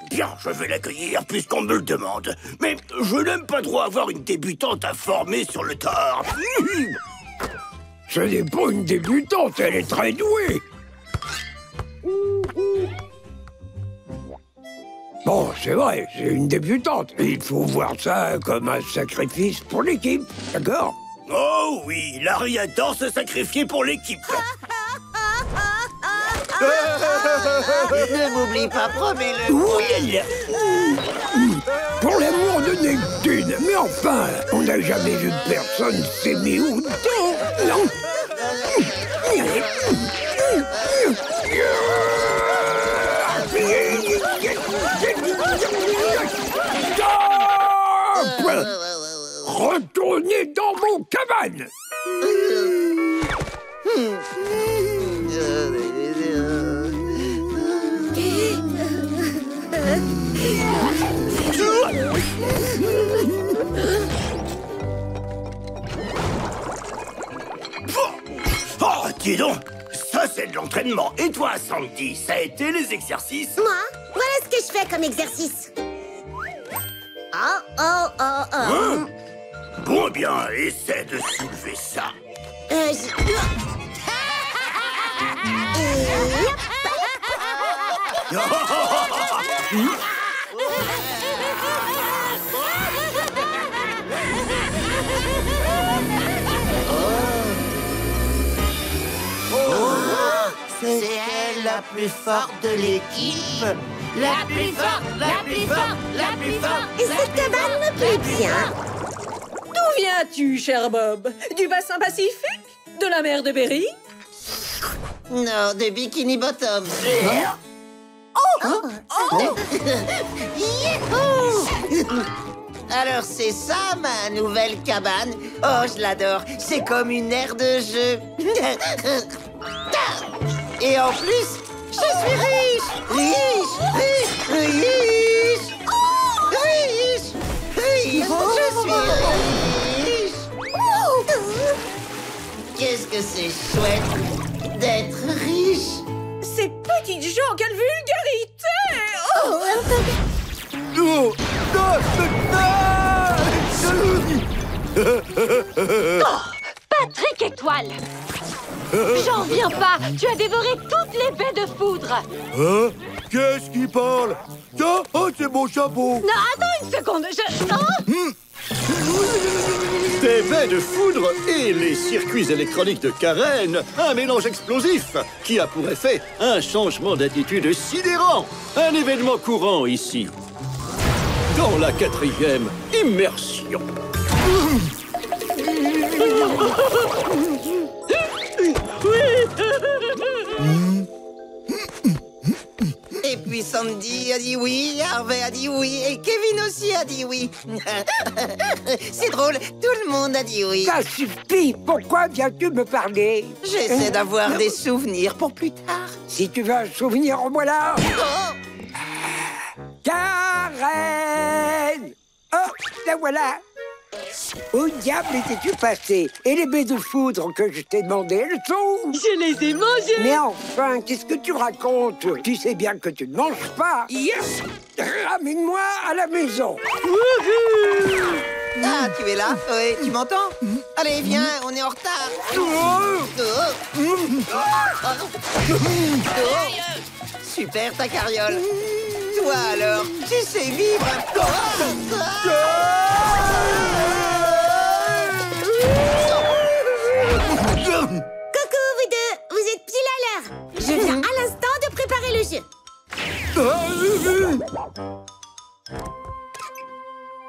Bien, je vais l'accueillir puisqu'on me le demande. Mais je n'aime pas trop avoir une débutante à former sur le tard. Ce n'est pas une débutante, elle est très douée. Bon, c'est vrai, c'est une débutante. Il faut voir ça comme un sacrifice pour l'équipe, d'accord? Oh oui, Larry adore se sacrifier pour l'équipe. Ne m'oublie pas, promets-le. Oui. Pour l'amour de Neptune. Mais enfin, on n'a jamais vu personne s'aimer autant. Non. Stop! Retournez dans mon cabane. Oh, dis donc, ça c'est de l'entraînement. Et toi, Sandy, ça a été les exercices? Moi, voilà ce que je fais comme exercice. Hein? Bon, eh bien, essaie de soulever ça. C'est elle la plus forte de l'équipe. La plus forte, la plus forte, la plus forte. Et cette cabane me plaît bien. D'où viens-tu, cher Bob? Du bassin Pacifique? De la mer de Berry? Non, de Bikini Bottom. Alors c'est ça ma nouvelle cabane. Oh, je l'adore. C'est comme une aire de jeu. Et en plus, je suis riche. Riche, riche, riche. Riche, riche. Je suis riche. Qu'est-ce que c'est chouette d'être riche. Ces petites gens, quelle vulgarité! Oh, Oh, Patrick Étoile! J'en reviens pas! Tu as dévoré toutes les baies de foudre! Hein? Qu'est-ce qui parle? Tiens, oh, c'est mon chapeau! Non, attends une seconde, Des baies de foudre et les circuits électroniques de Karen, un mélange explosif qui a pour effet un changement d'attitude sidérant. Un événement courant ici. Dans la 4e immersion. Et puis Sandy a dit oui, Harvey a dit oui, et Kevin aussi a dit oui. C'est drôle, tout le monde a dit oui. Ça suffit! Pourquoi viens-tu me parler? J'essaie d'avoir des souvenirs pour plus tard. Si tu veux un souvenir, en voilà! Oh! Karen! Oh, la voilà! Où diable étais-tu passé? Et les baies de foudre que je t'ai demandé, elles sont où? Je les ai mangées! Mais enfin, qu'est-ce que tu racontes? Tu sais bien que tu ne manges pas. Yes! Ramène-moi à la maison. Ah, tu es là? Oui, tu m'entends? Allez, viens, on est en retard. Super ta carriole. Toi alors, tu sais vivre. Coucou vous deux, vous êtes pile à l'heure. Je viens à l'instant de préparer le jeu.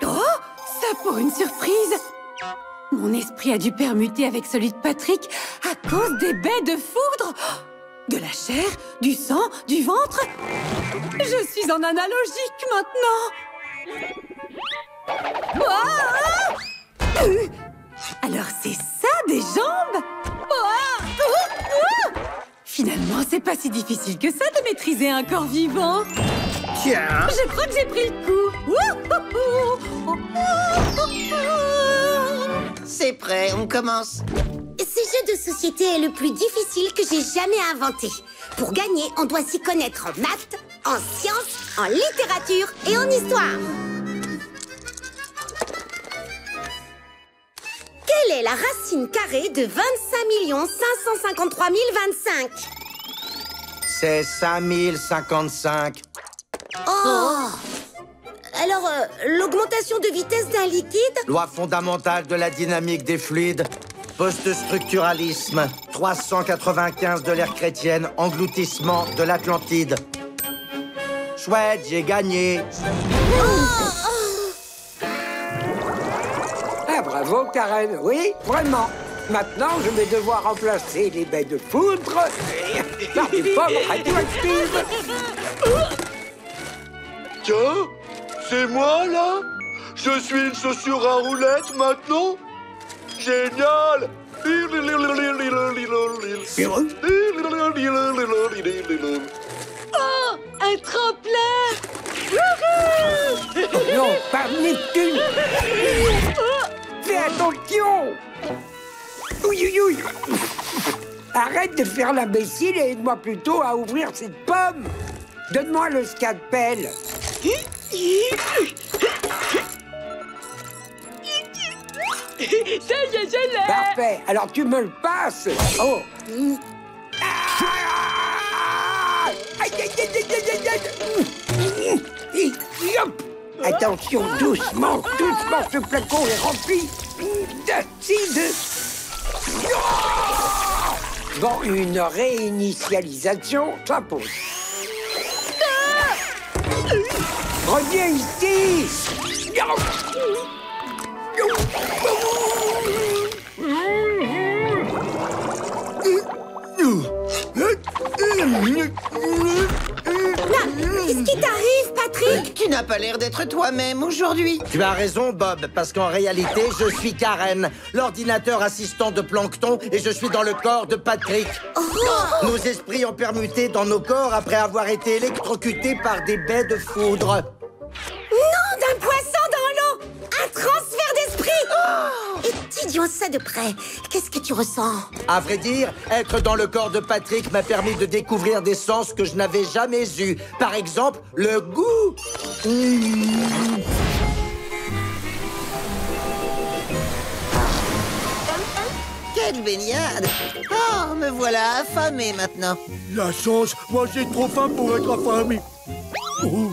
Oh, ça pour une surprise! Mon esprit a dû permuter avec celui de Patrick à cause des baies de foudre. De la chair, du sang, du ventre. Je suis en analogique maintenant. Alors c'est ça des jambes? Finalement, c'est pas si difficile que ça de maîtriser un corps vivant. Tiens. Je crois que j'ai pris le coup. C'est prêt, on commence. Ce jeu de société est le plus difficile que j'ai jamais inventé. Pour gagner, on doit s'y connaître en maths, en sciences, en littérature et en histoire. Quelle est la racine carrée de 25 553 025? C'est 5055. Oh! Alors, l'augmentation de vitesse d'un liquide? Loi fondamentale de la dynamique des fluides. Post-structuralisme. 395 de l'ère chrétienne. Engloutissement de l'Atlantide. Chouette, j'ai gagné. Ah, bravo, Karen. Oui, vraiment. Maintenant, je vais devoir remplacer les baies de foudre par des pommes radioactives. Tiens, c'est moi, là? Je suis une chaussure à roulettes, maintenant? Génial! Oh, un tremplin! Non, pas Neptune! Fais attention! Ouïe. Arrête de faire l'imbécile et aide-moi plutôt à ouvrir cette pomme. Donne-moi le scalpel. Ça y est, je l'ai! Parfait. Alors tu me le passes. Oh. Hop. Attention, doucement, ce flacon est rempli d'acide. Bon, une réinitialisation s'impose. Reviens ici. Qu'est-ce qui t'arrive, Patrick? Tu n'as pas l'air d'être toi-même aujourd'hui. Tu as raison, Bob, parce qu'en réalité, je suis Karen, l'ordinateur assistant de Plankton, et je suis dans le corps de Patrick. Nos esprits ont permuté dans nos corps après avoir été électrocutés par des baies de foudre. Non, d'un poisson dans l'eau! Un transfert d'esprit! Et Voyons ça de près. Qu'est-ce que tu ressens? À vrai dire, être dans le corps de Patrick m'a permis de découvrir des sens que je n'avais jamais eus. Par exemple, le goût. Quelle baignade! Oh, me voilà affamé maintenant. La chance, moi j'ai trop faim pour être affamé. Oh.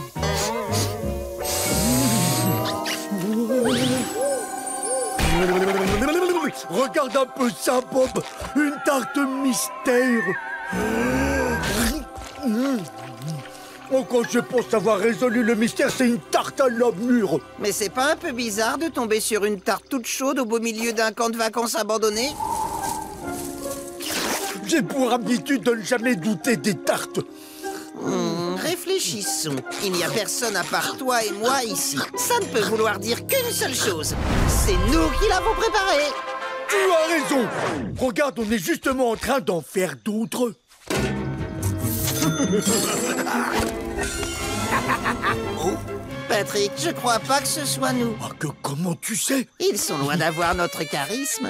Regarde un peu ça, Bob. Une tarte mystère. Oh, quand je pense avoir résolu le mystère, c'est une tarte à la mûre. Mais c'est pas un peu bizarre de tomber sur une tarte toute chaude au beau milieu d'un camp de vacances abandonné? J'ai pour habitude de ne jamais douter des tartes. Réfléchissons. Il n'y a personne à part toi et moi ici. Ça ne peut vouloir dire qu'une seule chose. C'est nous qui l'avons préparé. Tu as raison. Regarde, on est justement en train d'en faire d'autres. Oh, Patrick, je crois pas que ce soit nous. Ah, comment tu sais? Ils sont loin d'avoir notre charisme.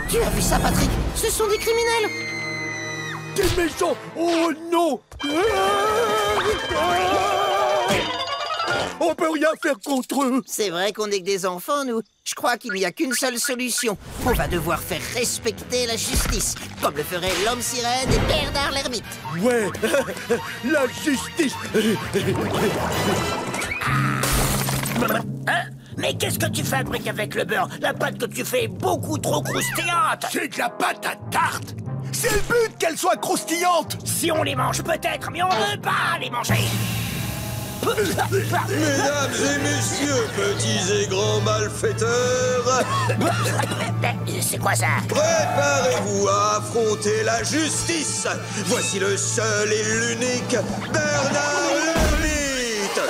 Tu as vu ça, Patrick? Ce sont des criminels. Des méchants. Oh non. On peut rien faire contre eux. C'est vrai qu'on n'est que des enfants, nous. Je crois qu'il n'y a qu'une seule solution. On va devoir faire respecter la justice, comme le ferait l'homme sirène et Bernard l'ermite. Ouais, la justice. Hein? Mais qu'est-ce que tu fabriques avec le beurre? La pâte que tu fais est beaucoup trop croustillante. C'est de la pâte à tarte. C'est le but qu'elle soit croustillante. Si on les mange peut-être, mais on ne veut pas les manger. Mesdames et messieurs, petits et grands malfaiteurs, c'est quoi ça? Préparez-vous à affronter la justice. Voici le seul et l'unique Bernard l'ermite.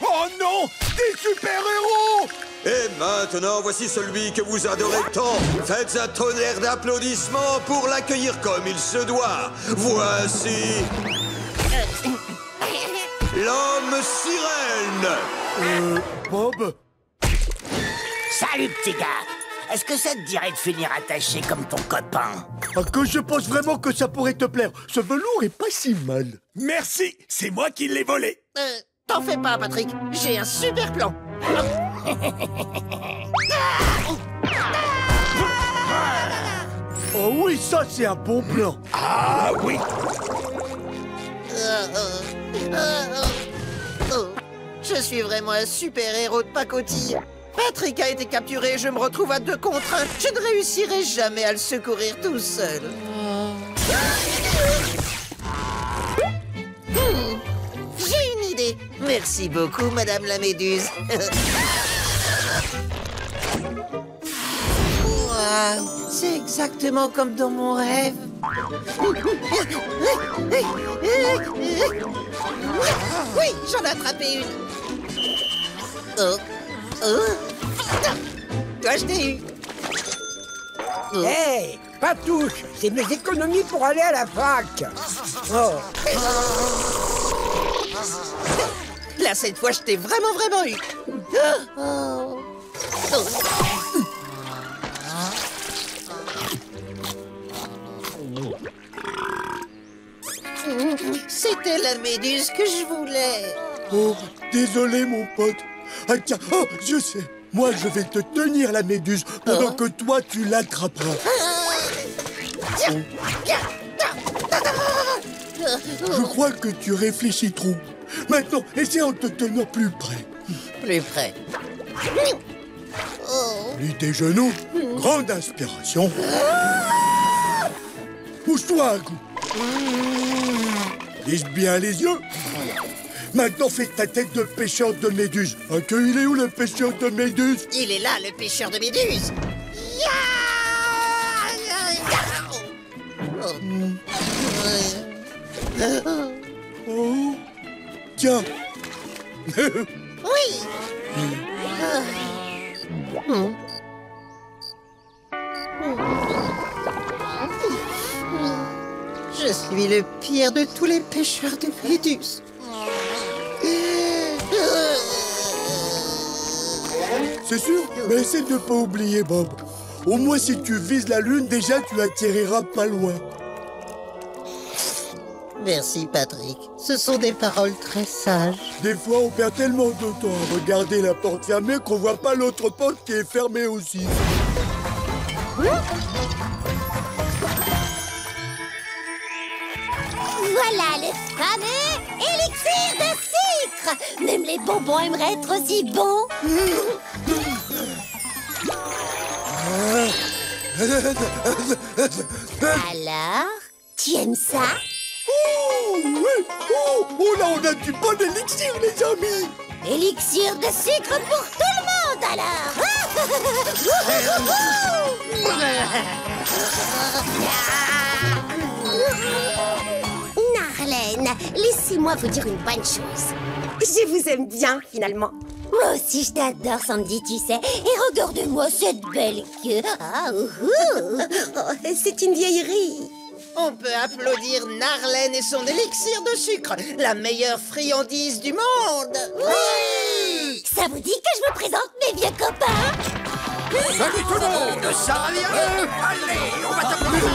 Oh non, des super-héros! Et maintenant, voici celui que vous adorez tant. Faites un tonnerre d'applaudissements pour l'accueillir comme il se doit. Voici l'homme sirène. Bob? Salut, petit gars. Est-ce que ça te dirait de finir attaché comme ton copain? Ah, que je pense vraiment que ça pourrait te plaire. Ce velours est pas si mal. Merci, c'est moi qui l'ai volé. T'en fais pas, Patrick. J'ai un super plan. Oh oui, ça c'est un bon plan. Ah oui. Je suis vraiment un super-héros de pacotille. Patrick a été capturé et je me retrouve à 2 contre 1. Je ne réussirai jamais à le secourir tout seul. J'ai une idée. Merci beaucoup, Madame la Méduse. Wow, c'est exactement comme dans mon rêve. Oui, j'en ai attrapé une. Toi, je t'ai eu. Hé, pas touche, c'est mes économies pour aller à la fac. Oh. Là, cette fois, je t'ai vraiment eu. C'était la méduse que je voulais. Oh, désolé mon pote. Ah tiens, oh, je sais. Moi, je vais te tenir la méduse pendant que toi, tu l'attraperas. Je crois que tu réfléchis trop. Maintenant, essayons de te tenir plus près. Plus près. Plie tes genoux. Grande inspiration. Pousse-toi un coup. Lisse bien les yeux. Maintenant, fais ta tête de pêcheur de méduses. Ah, que il est où le pêcheur de méduses? Il est là, le pêcheur de méduses. Oh. Tiens. Oui. Je Je suis le pire de tous les pêcheurs de Védus. C'est sûr, mais essaie de ne pas oublier, Bob. Au moins, si tu vises la Lune, déjà, tu atterriras pas loin. Merci, Patrick. Ce sont des paroles très sages. Des fois, on perd tellement de temps à regarder la porte fermée qu'on voit pas l'autre porte qui est fermée aussi. Voilà le fameux élixir de sucre. Même les bonbons aimeraient être aussi bons. Alors, tu aimes ça? Oh, oui. Oh, là, on a du bon élixir, les amis. Élixir de sucre pour tout le monde, alors. Narlène, laissez-moi vous dire une bonne chose. Je vous aime bien, finalement. Moi aussi, je t'adore, Sandy, tu sais. Et regarde-moi cette belle queue. Ah, c'est une vieillerie. On peut applaudir Narlène et son élixir de sucre, la meilleure friandise du monde. Oui! Ça vous dit que je me présente, mes vieux copains? Salut tout le monde, ça va bien? Allez, on va t'applaudir.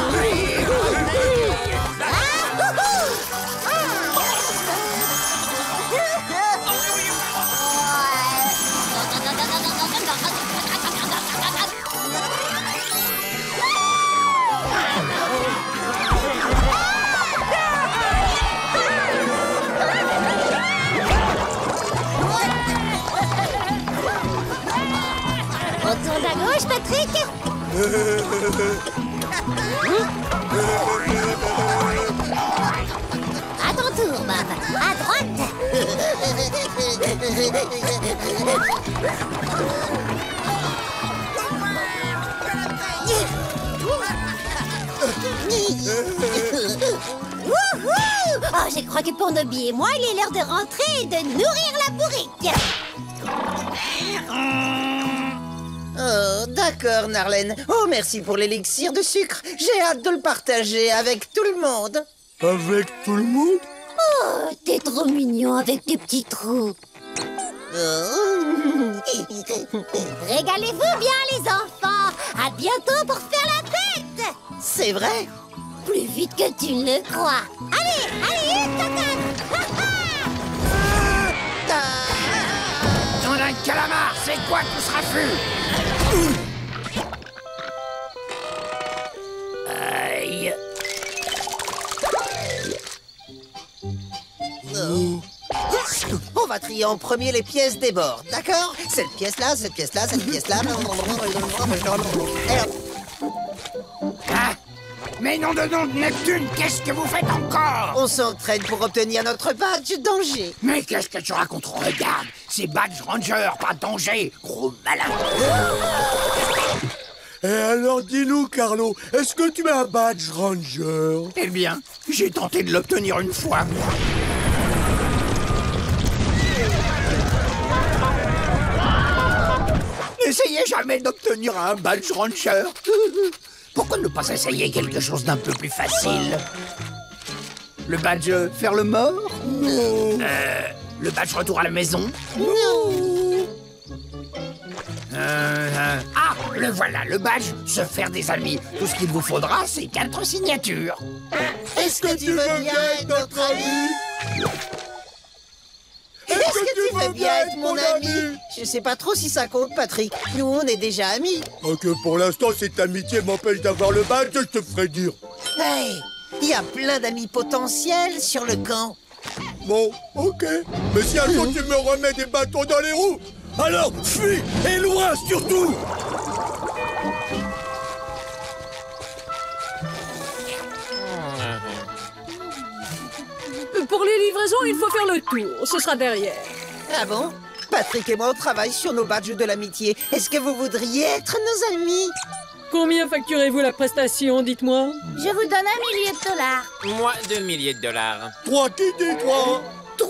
On tourne à gauche, Patrick. À ton tour, Bob. À droite. Wouhou! Oh, je crois que pour Nobby et moi, il est l'heure de rentrer et de nourrir la bourrique. Oh, d'accord, Narlène. Oh, merci pour l'élixir de sucre. J'ai hâte de le partager avec tout le monde. Avec tout le monde? Oh, t'es trop mignon avec tes petits trous. Régalez-vous bien, les enfants. À bientôt pour faire la fête. C'est vrai? Plus vite que tu ne le crois. Allez, une totale. On a un calamar, c'est quoi tout ce raffut? Aïe. On va trier en premier les pièces des bords, d'accord? Cette pièce-là, cette pièce-là, cette pièce-là. Ah, mais nom de Neptune, qu'est-ce que vous faites encore? On s'entraîne pour obtenir notre badge danger. Mais qu'est-ce que tu racontes? Regarde, c'est Badge Ranger, pas danger, gros malin. Et alors, dis-nous, Carlo, est-ce que tu as un badge Ranger? Eh bien, j'ai tenté de l'obtenir une fois. N'essayez jamais d'obtenir un badge Ranger. Pourquoi ne pas essayer quelque chose d'un peu plus facile? Le badge faire le mort? Non. Le badge retour à la maison? Non. Ah, le voilà, le badge se faire des amis. Tout ce qu'il vous faudra, c'est 4 signatures. Est-ce que tu veux bien être notre ami? Est-ce que tu veux bien être mon ami? Je sais pas trop si ça compte, Patrick. Nous, on est déjà amis. Ok, pour l'instant, cette amitié m'empêche d'avoir le badge, je te ferai dire. Hey, il y a plein d'amis potentiels sur le camp. Bon, ok. Mais si un jour tu me remets des bâtons dans les roues, alors fuis et loin surtout. Pour les livraisons, il faut faire le tour. Ce sera derrière. Ah bon? Patrick et moi, on travaille sur nos badges de l'amitié. Est-ce que vous voudriez être nos amis? Combien facturez-vous la prestation, dites-moi? Je vous donne $1 million. Moi, $2 millions. 3 qui dit 3? 3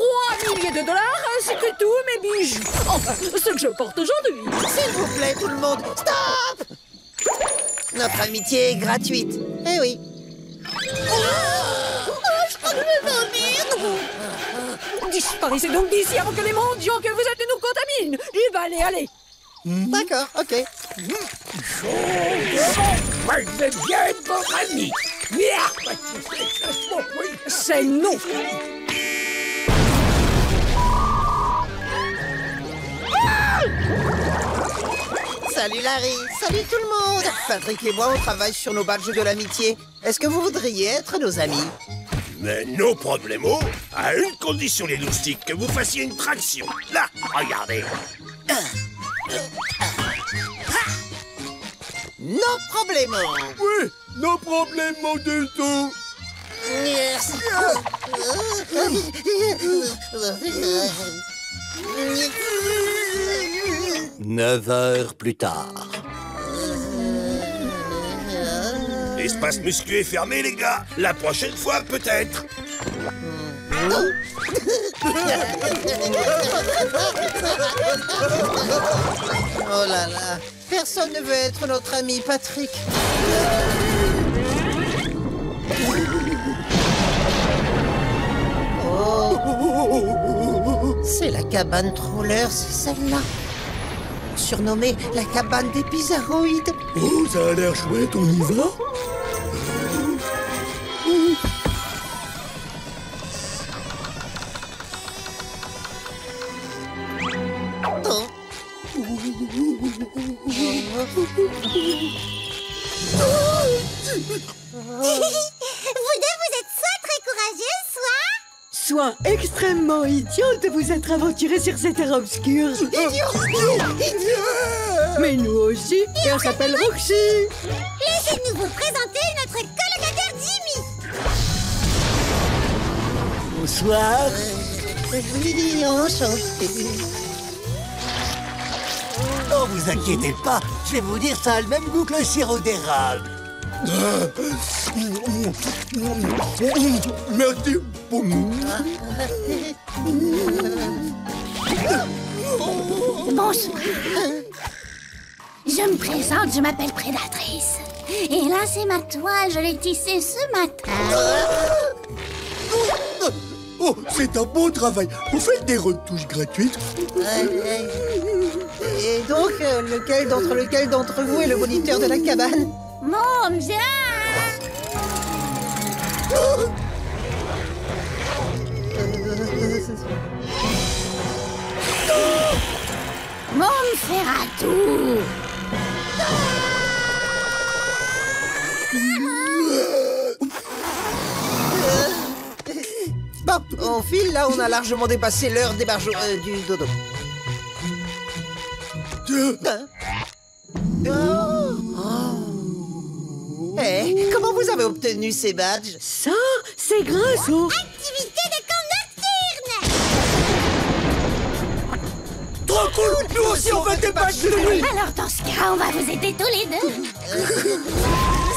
millions de dollars, c'est que tout, mes bijoux. Enfin, ce que je porte aujourd'hui. S'il vous plaît, tout le monde, stop! Notre amitié est gratuite. Eh oui. je vais vomir. Disparaissez donc d'ici avant que les mendiants que vous êtes nous contaminent. J'y vais aller, allez. D'accord, ok. Moi, je vais bien être votre ami. C'est non. Salut Larry, salut tout le monde. Patrick et moi, on travaille sur nos badges de l'amitié. Est-ce que vous voudriez être nos amis? Mais no problemo, à une condition les loustiques, que vous fassiez une traction. Là, regardez. No problemo. Oui, no problemo du tout. Yes. 9 heures plus tard. L'espace musclé est fermé, les gars. La prochaine fois, peut-être. Oh là là, personne ne veut être notre ami Patrick. Oh. C'est la cabane Troller, c'est celle-là. Surnommée la cabane des bizarroïdes. Oh, ça a l'air chouette, on y va? Oh. Vous deux, vous êtes soit très courageux, Soit extrêmement idiote de vous être aventuré sur cette terre obscure. Mais nous aussi, et on s'appelle Roxy. Laissez-nous vous présenter notre colocataire Jimmy. Bonsoir. Oui, enchanté. Oh, vous inquiétez pas, je vais vous dire, ça a le même goût que le sirop d'érable. Merci beaucoup. Bonsoir. Je me présente, je m'appelle Prédatrice. Et là, c'est ma toile, je l'ai tissée ce matin. Oh, c'est un bon travail. Vous faites des retouches gratuites. Et donc, lequel d'entre vous est le moniteur de la cabane? Mon Dieu! Mon Ferratou! Bon, on file, là, on a largement dépassé l'heure du dodo. Eh, comment vous avez obtenu ces badges? Ça, c'est grâce au... Activité de camp nocturne! Trop cool! Nous aussi, on veut des badges de nuit! Alors, dans ce cas, on va vous aider tous les deux.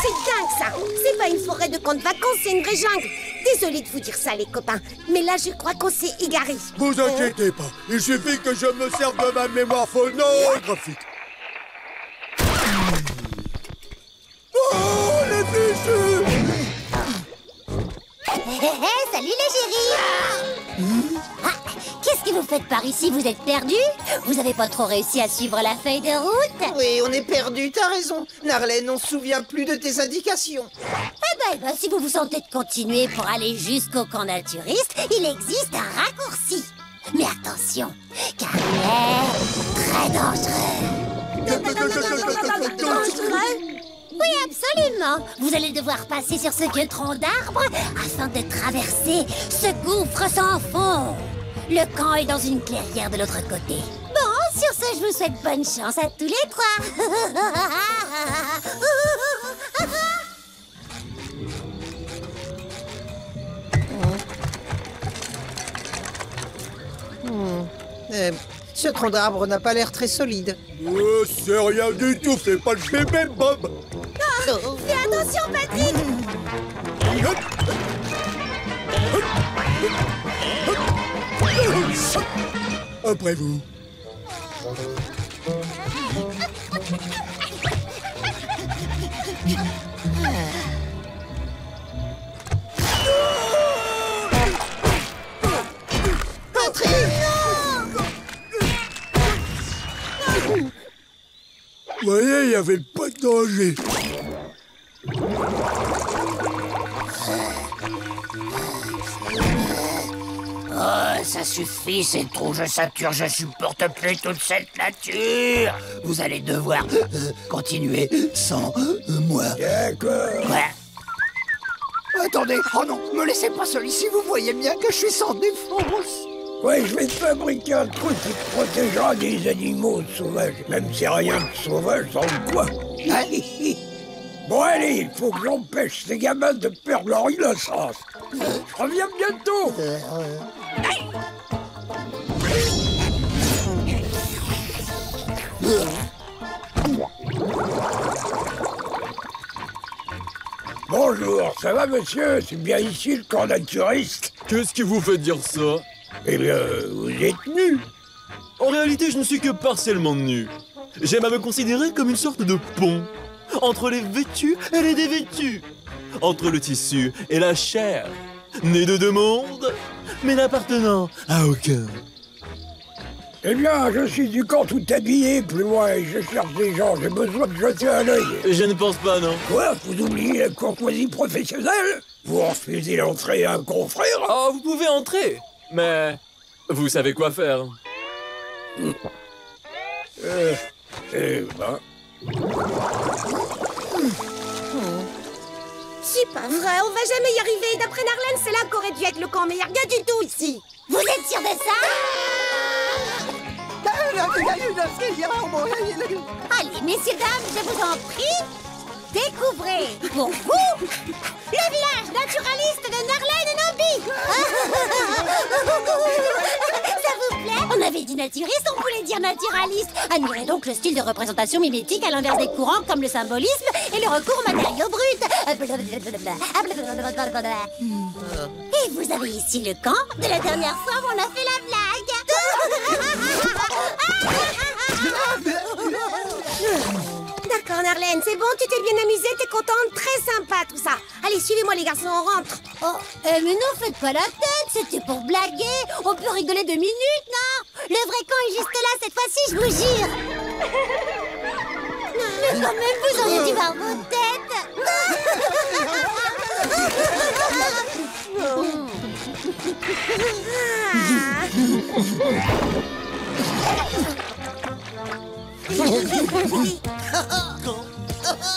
C'est dingue, ça! C'est pas une forêt de camp de vacances, c'est une vraie jungle. Désolée de vous dire ça, les copains, mais là, je crois qu'on s'est égaré. Vous inquiétez pas, il suffit que je me serve de ma mémoire phonographique. Oh, les fichus! Salut les chéris! Qu'est-ce que vous faites par ici? Vous êtes perdus? Vous avez pas trop réussi à suivre la feuille de route? Oui, on est perdus, t'as raison. Narlène, on se souvient plus de tes indications. Eh ben, si vous vous sentez de continuer pour aller jusqu'au camp naturiste, il existe un raccourci. Mais attention, car il est très dangereux. Dangereux? Oui, absolument. Vous allez devoir passer sur ce vieux tronc d'arbre afin de traverser ce gouffre sans fond. Le camp est dans une clairière de l'autre côté. Bon, sur ce, je vous souhaite bonne chance à tous les trois. Ce tronc d'arbre n'a pas l'air très solide. C'est rien du tout, fais pas le bébé, Bob. Fais attention, Patrick. Après vous. disais, il n'y avait pas de danger. Oh, ça suffit, c'est trop, je sature, je supporte plus toute cette nature. Vous allez devoir continuer sans moi. D'accord. Ouais. Attendez, oh non, me laissez pas seul ici, vous voyez bien que je suis sans défense. Ouais, je vais te fabriquer un truc qui te protégera des animaux sauvages. Même si rien de sauvage dans le coin. Bon, allez, il faut que j'empêche ces gamins de perdre leur innocence. Je reviens bientôt. Bonjour, ça va monsieur? C'est bien ici le camp naturiste? Qu'est-ce qui vous fait dire ça? Eh bien, vous êtes nu. En réalité, je ne suis que partiellement nu. J'aime à me considérer comme une sorte de pont entre les vêtus et les dévêtus, entre le tissu et la chair, né de deux mondes, mais n'appartenant à aucun. Eh bien, je suis du camp tout habillé, plus loin, et je cherche des gens, j'ai besoin de jeter un œil. Je ne pense pas, non. Quoi? Vous oubliez la courtoisie professionnelle? Vous refusez l'entrée à un confrère? Oh, vous pouvez entrer, mais vous savez quoi faire. Ben... C'est pas vrai, on va jamais y arriver. D'après Narlen, c'est là qu'aurait dû être le camp, mais y a rien du tout ici. Vous êtes sûr de ça? Allez, messieurs, dames, je vous en prie, découvrez pour vous le village naturaliste de Narlen Nobi. Ça vous plaît? On avait dit naturiste, on voulait dire naturaliste. Admirez donc le style de représentation mimétique à l'inverse des courants comme le symbolisme et le recours aux matériaux bruts. Et vous avez ici le camp de la dernière fois où on a fait la blague. D'accord, Narlen, c'est bon, tu t'es bien amusée, t'es contente, très sympa tout ça. Allez, suivez-moi les garçons, on rentre. Oh, mais non, faites pas la tête, c'était pour blaguer. On peut rigoler 2 minutes, non? Le vrai camp est juste là, cette fois-ci, je vous jure. Mais quand même, vous auriez dû voir vos têtes.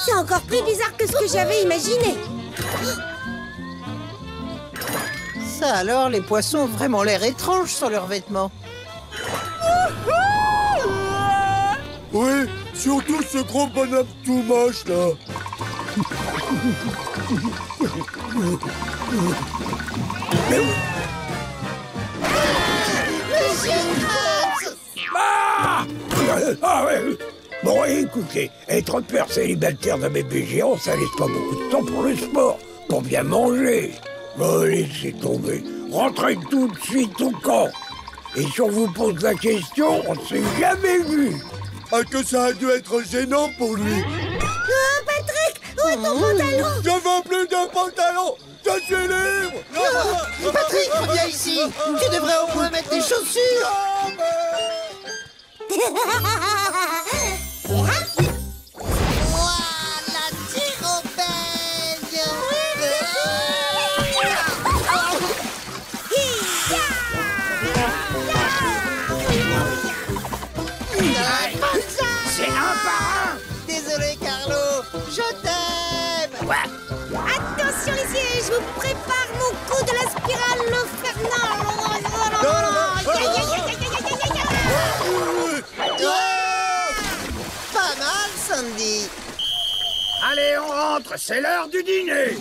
C'est encore plus bizarre que ce que j'avais imaginé. Ça alors, les poissons ont vraiment l'air étranges sur leurs vêtements. Oui, surtout ce gros bonhomme tout moche, là. Ah ouais. Bon, écoutez, être père célibataire d'un bébé géant, ça laisse pas beaucoup de temps pour le sport, pour bien manger. Bon, laissez tomber. Rentrez tout de suite au camp. Et si on vous pose la question, on ne s'est jamais vu. Ah, que ça a dû être gênant pour lui. Oh, Patrick, où est ton pantalon? Je veux plus de pantalon. Je suis libre. Patrick, reviens ici. Tu devrais au moins mettre des chaussures. La tyrobène. C'est un par un. Désolé, Carlo, je t'aime. Quoi? Attention les sièges, je vous prépare mon coup de la spirale infernale. Pas mal, Sandy. Allez, on rentre, c'est l'heure du dîner.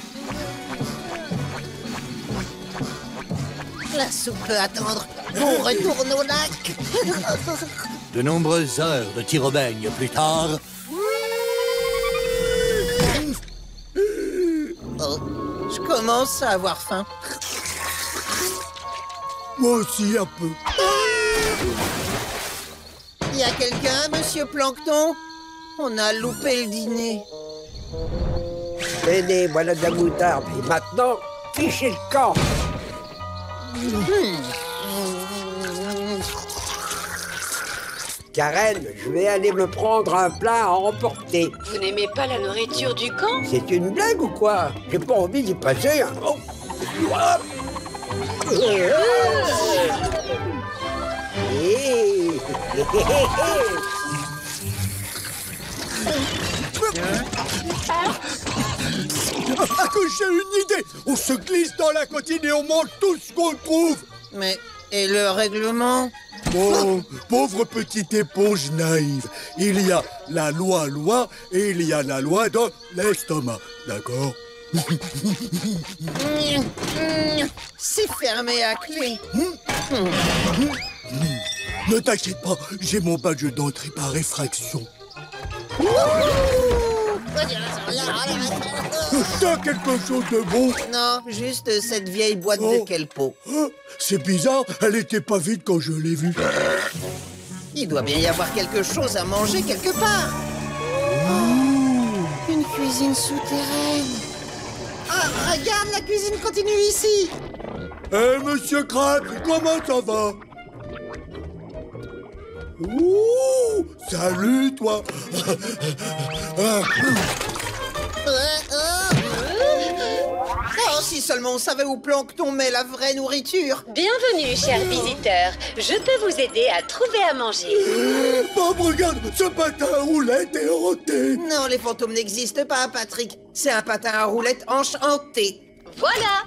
La soupe peut attendre. On retourne au lac. De nombreuses heures de tyrobaigne plus tard... Oh, je commence à avoir faim. Moi aussi, un peu. Y a quelqu'un, monsieur Plancton? On a loupé le dîner. Tenez, voilà de la moutarde. Et maintenant, fichez le camp. Karen, je vais aller me prendre un plat à emporter. Vous n'aimez pas la nourriture du camp? C'est une blague ou quoi? J'ai pas envie d'y passer. Hein. Oh. Ah, que j'ai une idée! On se glisse dans la cantine et on mange tout ce qu'on trouve! Mais, et le règlement? Oh, pauvre petite éponge naïve. Il y a la loi et il y a la loi dans l'estomac, d'accord? C'est fermé à clé. Ne t'inquiète pas, j'ai mon badge d'entrée par effraction. T'as quelque chose de bon? Non, juste cette vieille boîte de kelpo. C'est bizarre, elle était pas vide quand je l'ai vue. Il doit bien y avoir quelque chose à manger quelque part. Une cuisine souterraine. Ah, regarde, la cuisine continue ici. Monsieur Crabbe, comment ça va? Ouh, salut, toi. Oh, si seulement on savait où Plancton met la vraie nourriture. Bienvenue, chers visiteurs. Je peux vous aider à trouver à manger. Bob, regarde, ce patin à roulettes est hanté. Non, les fantômes n'existent pas, Patrick. C'est un patin à roulettes enchanté. Voilà.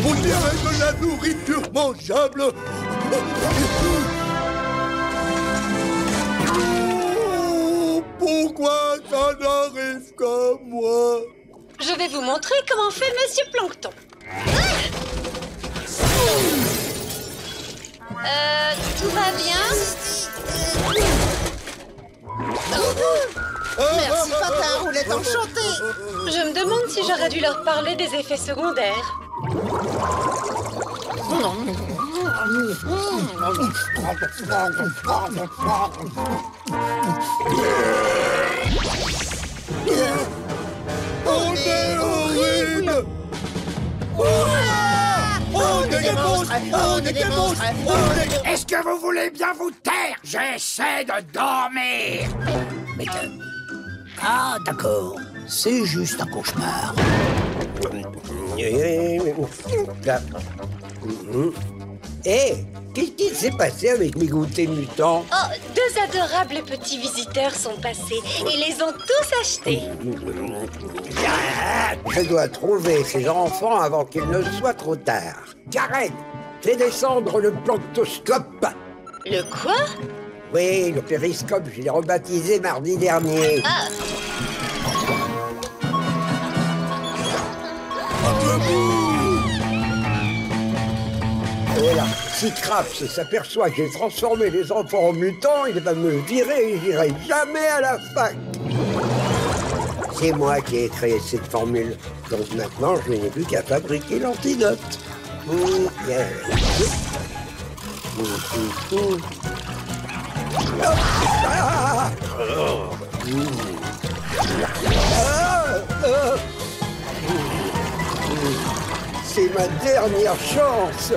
On dirait de la nourriture mangeable. Pourquoi ça n'arrive qu'à moi? Je vais vous montrer comment fait Monsieur Plancton. Tout va bien? Merci, patin à roulettes enchanté. Je me demande si j'aurais dû leur parler des effets secondaires. On est horrible. On est des monstres. On est des monstres. Est-ce que vous voulez bien vous taire? J'essaie de dormir. Mais ah, d'accord. C'est juste un cauchemar. Hé, qu'est-ce qui s'est passé avec mes goûters mutants? Oh, deux adorables petits visiteurs sont passés et les ont tous achetés. Je dois trouver ces enfants avant qu'il ne soit trop tard. Karen, fais descendre le planctoscope. Le quoi? Oui, le périscope, je l'ai rebaptisé mardi dernier. Ah. Voilà, si Kraps s'aperçoit que j'ai transformé les enfants en mutants, il va me virer et j'irai jamais à la fac. C'est moi qui ai créé cette formule. Donc maintenant, je n'ai plus qu'à fabriquer l'antidote. C'est ma dernière chance.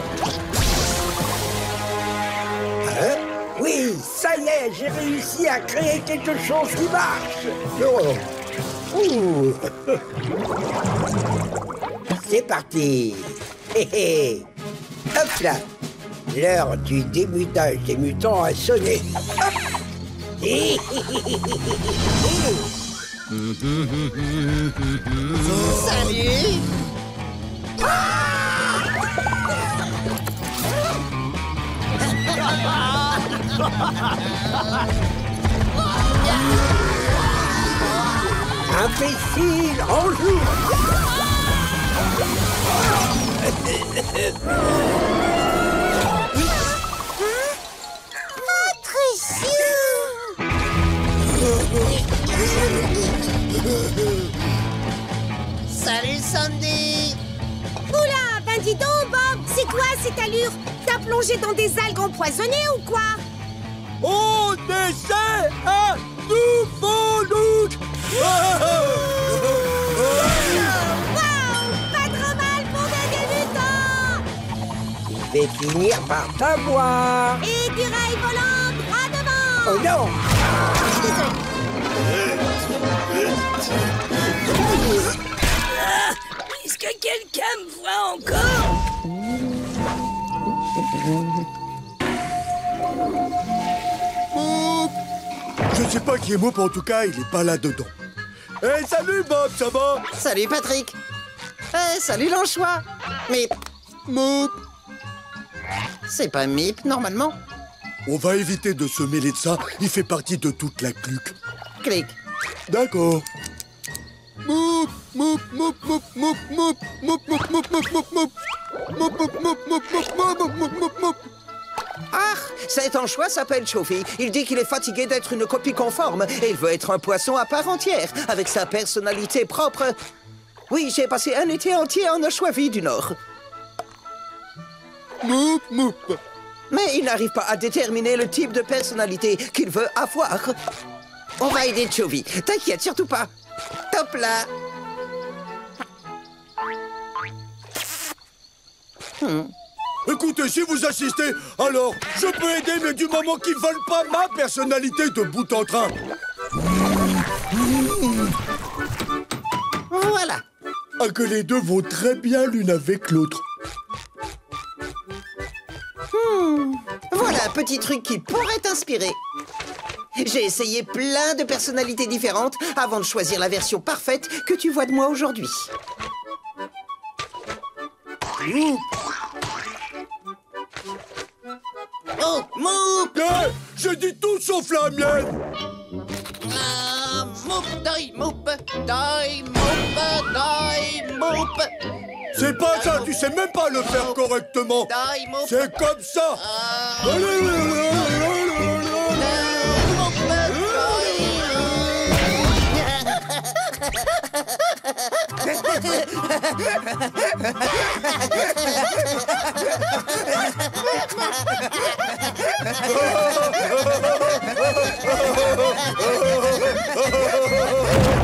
Hein? Oui, ça y est, j'ai réussi à créer quelque chose qui marche. Oh. Ouh. C'est parti. Hé hé. Hop là. L'heure du démutage des mutants a sonné. Hop. Salut. Imbécile, en joue. Salut, Sandy. Oula, ben dis donc, Bob, c'est quoi cette allure? T'as plongé dans des algues empoisonnées ou quoi? On essaie un nouveau look. Wow, pas trop mal pour des débutants. et finir par t'avoir. Écureuil volant, droit devant. Oh non! Est-ce que quelqu'un me voit encore? Boop. Je sais pas qui est Moop, en tout cas, il est pas là-dedans. Hey, salut Bob, ça va? Salut Patrick. Salut l'anchois. Mais... Moop. C'est pas Mip, normalement. On va éviter de se mêler de ça, il fait partie de toute la cluque. Clic. D'accord. Moop, Moop, Moop, Moop, Moop, Moop, Moop, Moop, Moop, Moop, Moop, Moop. Moop, Moop, Moop, Moop, Moop, Moop, Moop, Moop, Moop. Ah, cet anchois s'appelle Chofi. Il dit qu'il est fatigué d'être une copie conforme et il veut être un poisson à part entière, avec sa personnalité propre. Oui, j'ai passé un été entier en Anchois-Vie du Nord. Moop, Moop. Mais il n'arrive pas à déterminer le type de personnalité qu'il veut avoir. On va aider Chofi. T'inquiète, surtout pas. Top là. Écoutez, si vous assistez, alors je peux aider, mais du moment qu'ils veulent pas ma personnalité de bout en train. Voilà. Ah, que les deux vont très bien l'une avec l'autre. Voilà un petit truc qui pourrait t'inspirer. J'ai essayé plein de personnalités différentes avant de choisir la version parfaite que tu vois de moi aujourd'hui. Oh, Moop! Je dis tout sauf la mienne! Moop, die, Moop, die, Moop, die, Moop. C'est pas ça, tu sais même pas le faire correctement! C'est comme ça!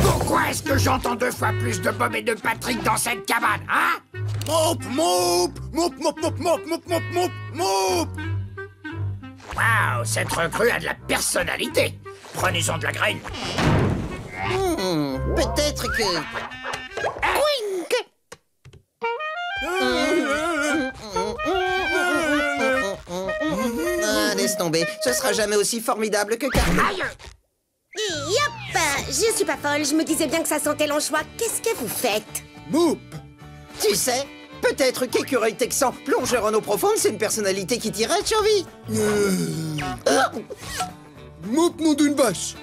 Pourquoi est-ce que j'entends 2 fois plus de Bob et de Patrick dans cette cabane, hein? Moop, Moop, Moop, Moop, Moop, Moop, Moop, Moop, Moop, Moop. Waouh, cette recrue a de la personnalité. Prenez-en de la graine. Peut-être que... Wink! Ah, laisse tomber. Ce sera jamais aussi formidable que Carmen. Yop! Je suis pas folle, je me disais bien que ça sentait l'anchois. Qu'est-ce que vous faites? Moop! Tu sais, peut-être qu'Écureuil Texan, plongeur en eau profonde, c'est une personnalité qui t'irait de survie. Moop, nom d'une vache!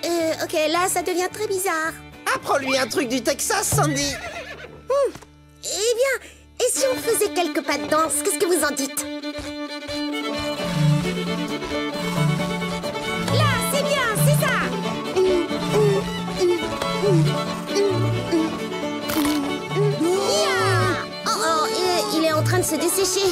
Ok, là, ça devient très bizarre. Apprends-lui un truc du Texas, Sandy. Eh bien, et si on faisait quelques pas de danse? Qu'est-ce que vous en dites? Là, c'est bien, c'est ça! Il est en train de se dessécher.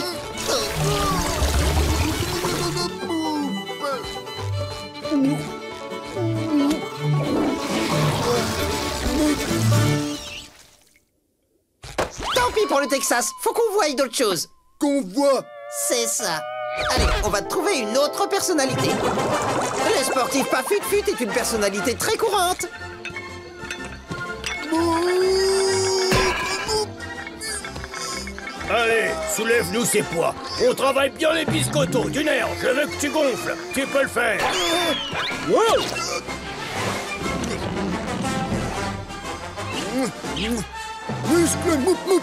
Tant pis pour le Texas, faut qu'on voie d'autres choses. Qu'on voit? C'est ça. Allez, on va te trouver une autre personnalité. Le sportif pas fut-fut est une personnalité très courante. Allez, soulève-nous ces poids. On travaille bien les biscottos. Du nerf, je veux que tu gonfles. Tu peux le faire. Wow! Muscle, Moop, Moop!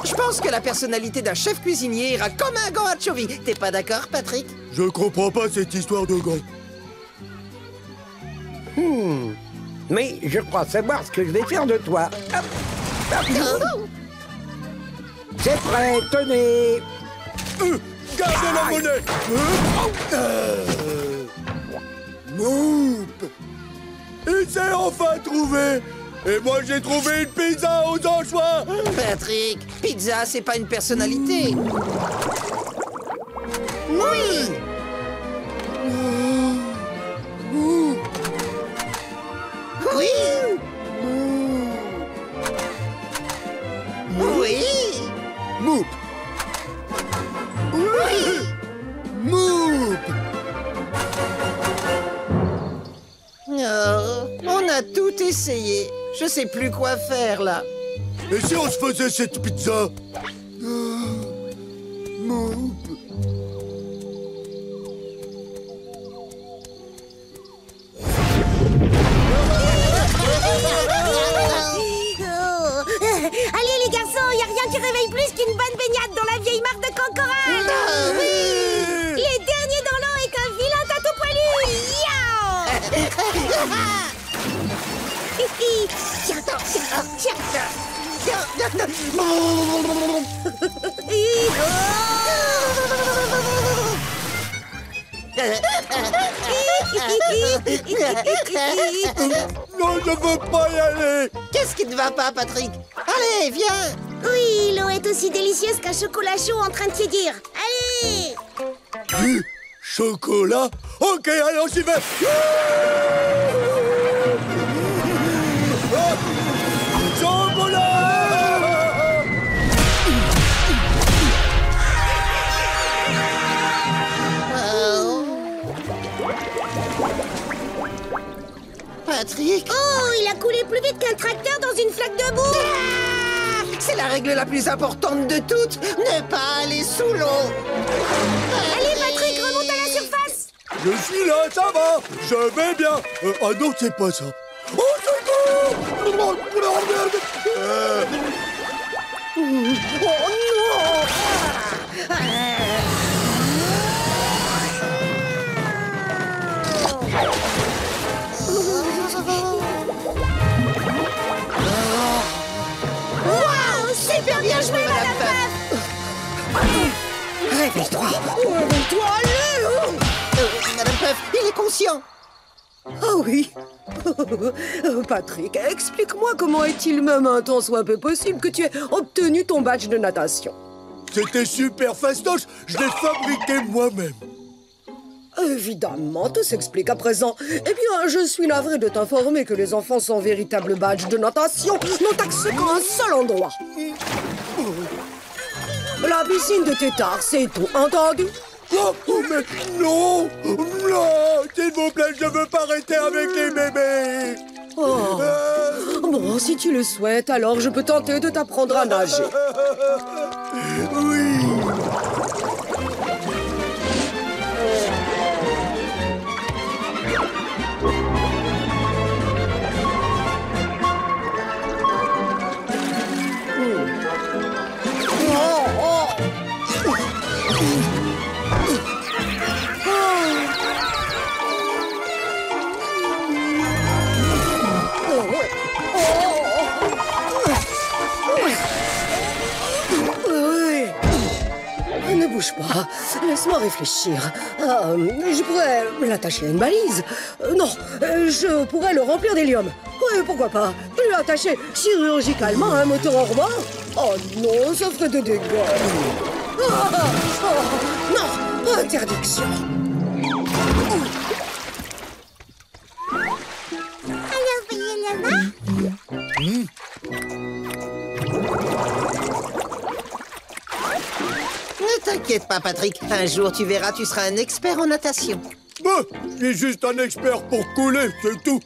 Je pense que la personnalité d'un chef cuisinier ira comme un gant à Chovy. T'es pas d'accord, Patrick? Je comprends pas cette histoire de gants. Mais je crois savoir ce que je vais faire de toi. Hop. Hop. C'est prêt, tenez. Gardez la monnaie. Moop! Il s'est enfin trouvé. Et moi, j'ai trouvé une pizza aux anchois. Patrick, pizza, c'est pas une personnalité. Oui. Oui. essayé. Je sais plus quoi faire, là. Et si on se faisait cette pizza? Allez les garçons, y a rien qui réveille plus qu'une bonne baignade dans la vieille mare de Cancoral. Les derniers dans l'eau est un vilain tatou poilu. Non, je veux pas y aller. Qu'est-ce qui ne va pas, Patrick? Allez, viens. Oui, l'eau est aussi délicieuse qu'un chocolat chaud en train de tiédir. Allez. Du chocolat? Ok, allez, on s'y va. Patrick? Oh, il a coulé plus vite qu'un tracteur dans une flaque de boue. C'est la règle la plus importante de toutes, ne pas aller sous l'eau. Allez, Patrick, remonte à la surface. Je suis là, ça va. Je vais bien. Ah non, c'est pas ça. Oh, secours! Oh non! Wow, super bien joué, Madame Puff. Réveille-toi! Réveille-toi, allez! Madame Puff, il est conscient! Oh oui. Patrick, explique-moi comment est-il même un tant soit peu possible que tu aies obtenu ton badge de natation. C'était super fastoche. Je l'ai fabriqué moi-même. Évidemment, tout s'explique à présent. Eh bien, je suis navré de t'informer que les enfants sans véritable badge de natation n'ont accès qu'à un seul endroit. La piscine de Tétard, c'est tout, entendu? Oh, mais non! Non! S'il vous plaît, je veux pas rester avec les bébés! Oh. Bon, si tu le souhaites, alors je peux tenter de t'apprendre à nager. Oui! Ne bouge pas, laisse-moi réfléchir. Je pourrais l'attacher à une balise. Non, je pourrais le remplir d'hélium. Oui, pourquoi pas. Lui attacher chirurgicalement à un moteur en rebord. Oh non, ça ferait des dégâts. Non, interdiction. Alors, voyez là-bas. Ne t'inquiète pas, Patrick. Un jour, tu verras, tu seras un expert en natation. Bah, je suis juste un expert pour couler, c'est tout.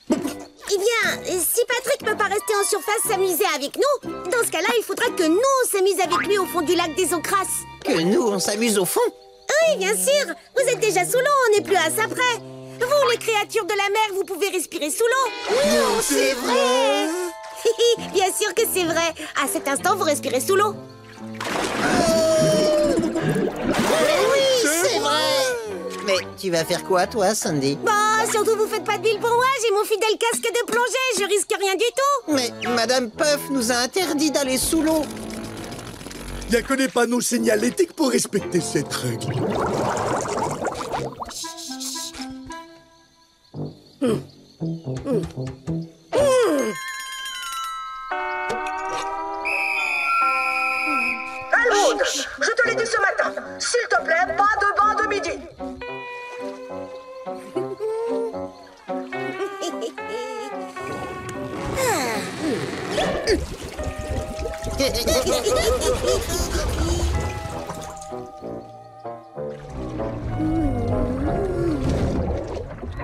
Eh bien, si Patrick peut pas rester en surface s'amuser avec nous, dans ce cas-là, il faudra que nous, on s'amuse avec lui au fond du lac des eaux crasses. Que nous, on s'amuse au fond? Oui, bien sûr. Vous êtes déjà sous l'eau, on n'est plus à ça près. Vous, les créatures de la mer, vous pouvez respirer sous l'eau. Non, c'est vrai. Bien sûr que c'est vrai. À cet instant, vous respirez sous l'eau. Oui, c'est vrai. Mais tu vas faire quoi, toi, Sandy? Bah, surtout vous faites pas de bile pour moi. J'ai mon fidèle casque de plongée. Je risque rien du tout. Mais Madame Puff nous a interdit d'aller sous l'eau. Il n'y a que les panneaux signalétiques pour respecter cette règle. Almond, je te l'ai dit ce matin. S'il te plaît, pas de bain de midi.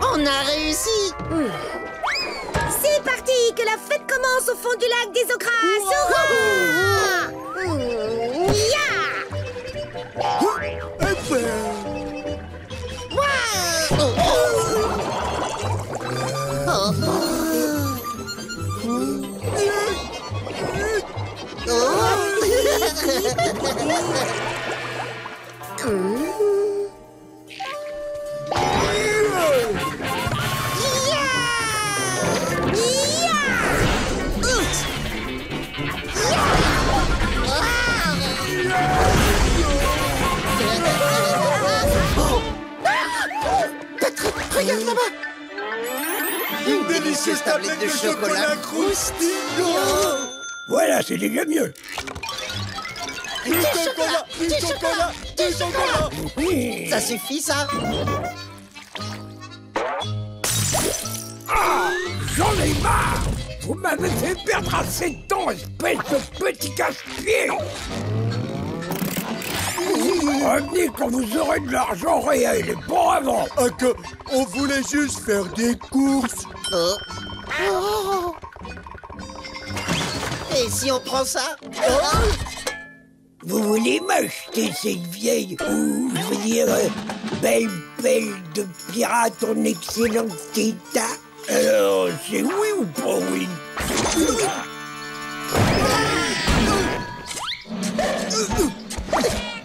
On a réussi. C'est parti. amis, que la fête commence au fond du lac des eaux crasses. Regarde là-bas! Une délicieuse tablette de chocolat croustillant! Voilà, c'est déjà mieux. Du chocolat! Du chocolat! Du chocolat! Ça suffit, ça? Ah! J'en ai marre! Vous m'avez fait perdre assez de temps, espèce de petit casse-pied! Revenez quand vous aurez de l'argent réel et pas avant! Ah que on voulait juste faire des courses! Oh. Et si on prend ça? Vous voulez m'acheter cette vieille, ou je veux dire, belle pelle de pirate en excellent état? Alors, c'est oui ou pas oui?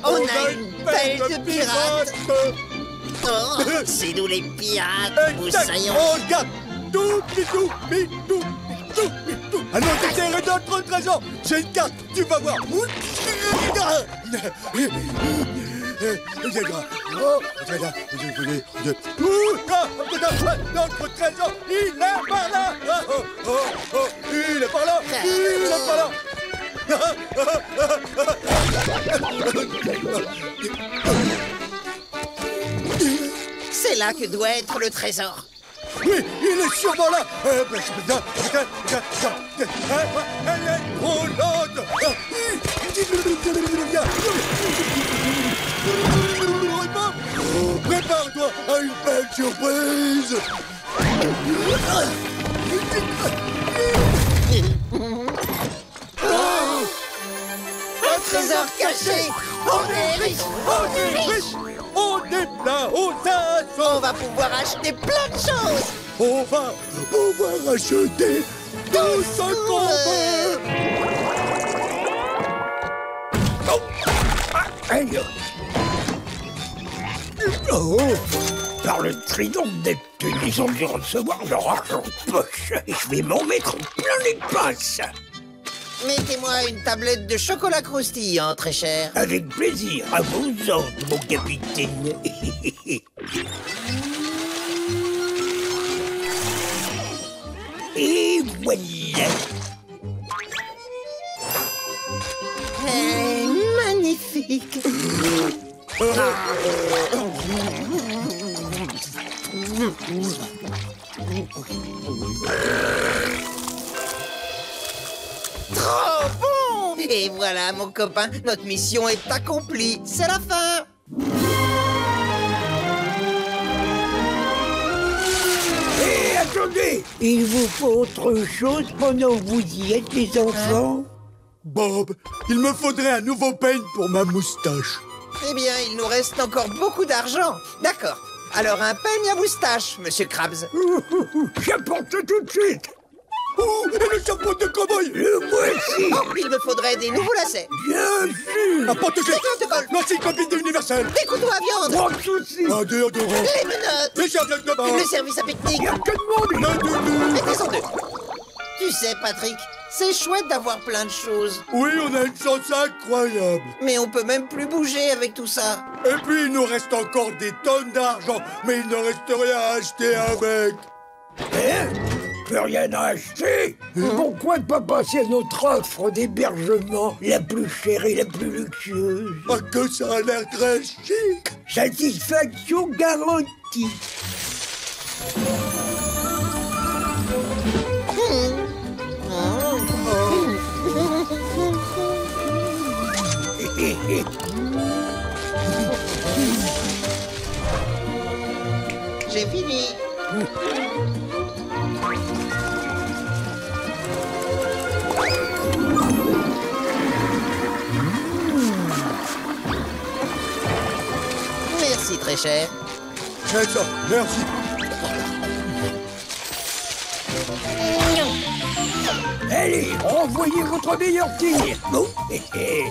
On a une pelle de pirate. Oh, c'est nous les pirates, vous saillons. Oh, regarde! Tout, tout. Ah non, c'est notre trésor! J'ai une carte, tu vas voir! Notre trésor, il est par là! Il est par là! Il est par là! C'est là que doit être le trésor. Oui, il est sûrement là. Elle est trop lente. Prépare-toi à une belle surprise. Un trésor caché. On est riche. On est riche. On est là, on va pouvoir acheter plein de choses. On va pouvoir acheter tout ce qu'on veut. Oh, par le trident de Neptune, ils ont dû recevoir leur argent de poche. Et je vais m'en mettre plein les pinces. Mettez-moi une tablette de chocolat croustillant, très cher. Avec plaisir, à vos ordres, mon capitaine. Et voilà. Magnifique. Trop bon! Et voilà, mon copain, notre mission est accomplie. C'est la fin. Et attendez, il vous faut autre chose pendant que vous y êtes, les enfants? Bob, il me faudrait un nouveau peigne pour ma moustache. Eh bien, il nous reste encore beaucoup d'argent. D'accord. Alors, un peigne à moustache, monsieur Krabs. J'apporte tout de suite. Oh, et le chapeau de cow-boy. Le voici. Oh, il me faudrait des nouveaux lacets. Bien sûr. Un porte-clés. L'encyclopédie universelle. Des couteaux à viande. Pas de soucis. Un déodorant. Les menottes. Les serviettes de bain. Le service à pique-nique. Il y a que de monde. Mettez-en deux. Tu sais, Patrick, c'est chouette d'avoir plein de choses. Oui, on a une chance incroyable. Mais on peut même plus bouger avec tout ça. Et puis, il nous reste encore des tonnes d'argent, mais il ne reste rien à acheter avec. Hein? Plus rien à acheter. Pourquoi ne pas passer à notre offre d'hébergement la plus chère et la plus luxueuse? Ah, que ça a l'air très chic. Satisfaction garantie. J'ai fini. Merci, très cher. C'est ça, merci. Allez, envoyez votre meilleur tir. Oh, hé, hé.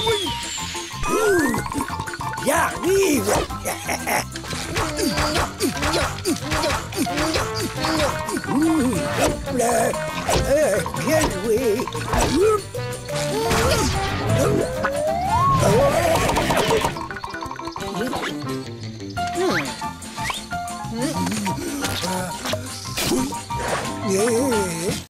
Oui. J'arrive. Hop là. Bien joué.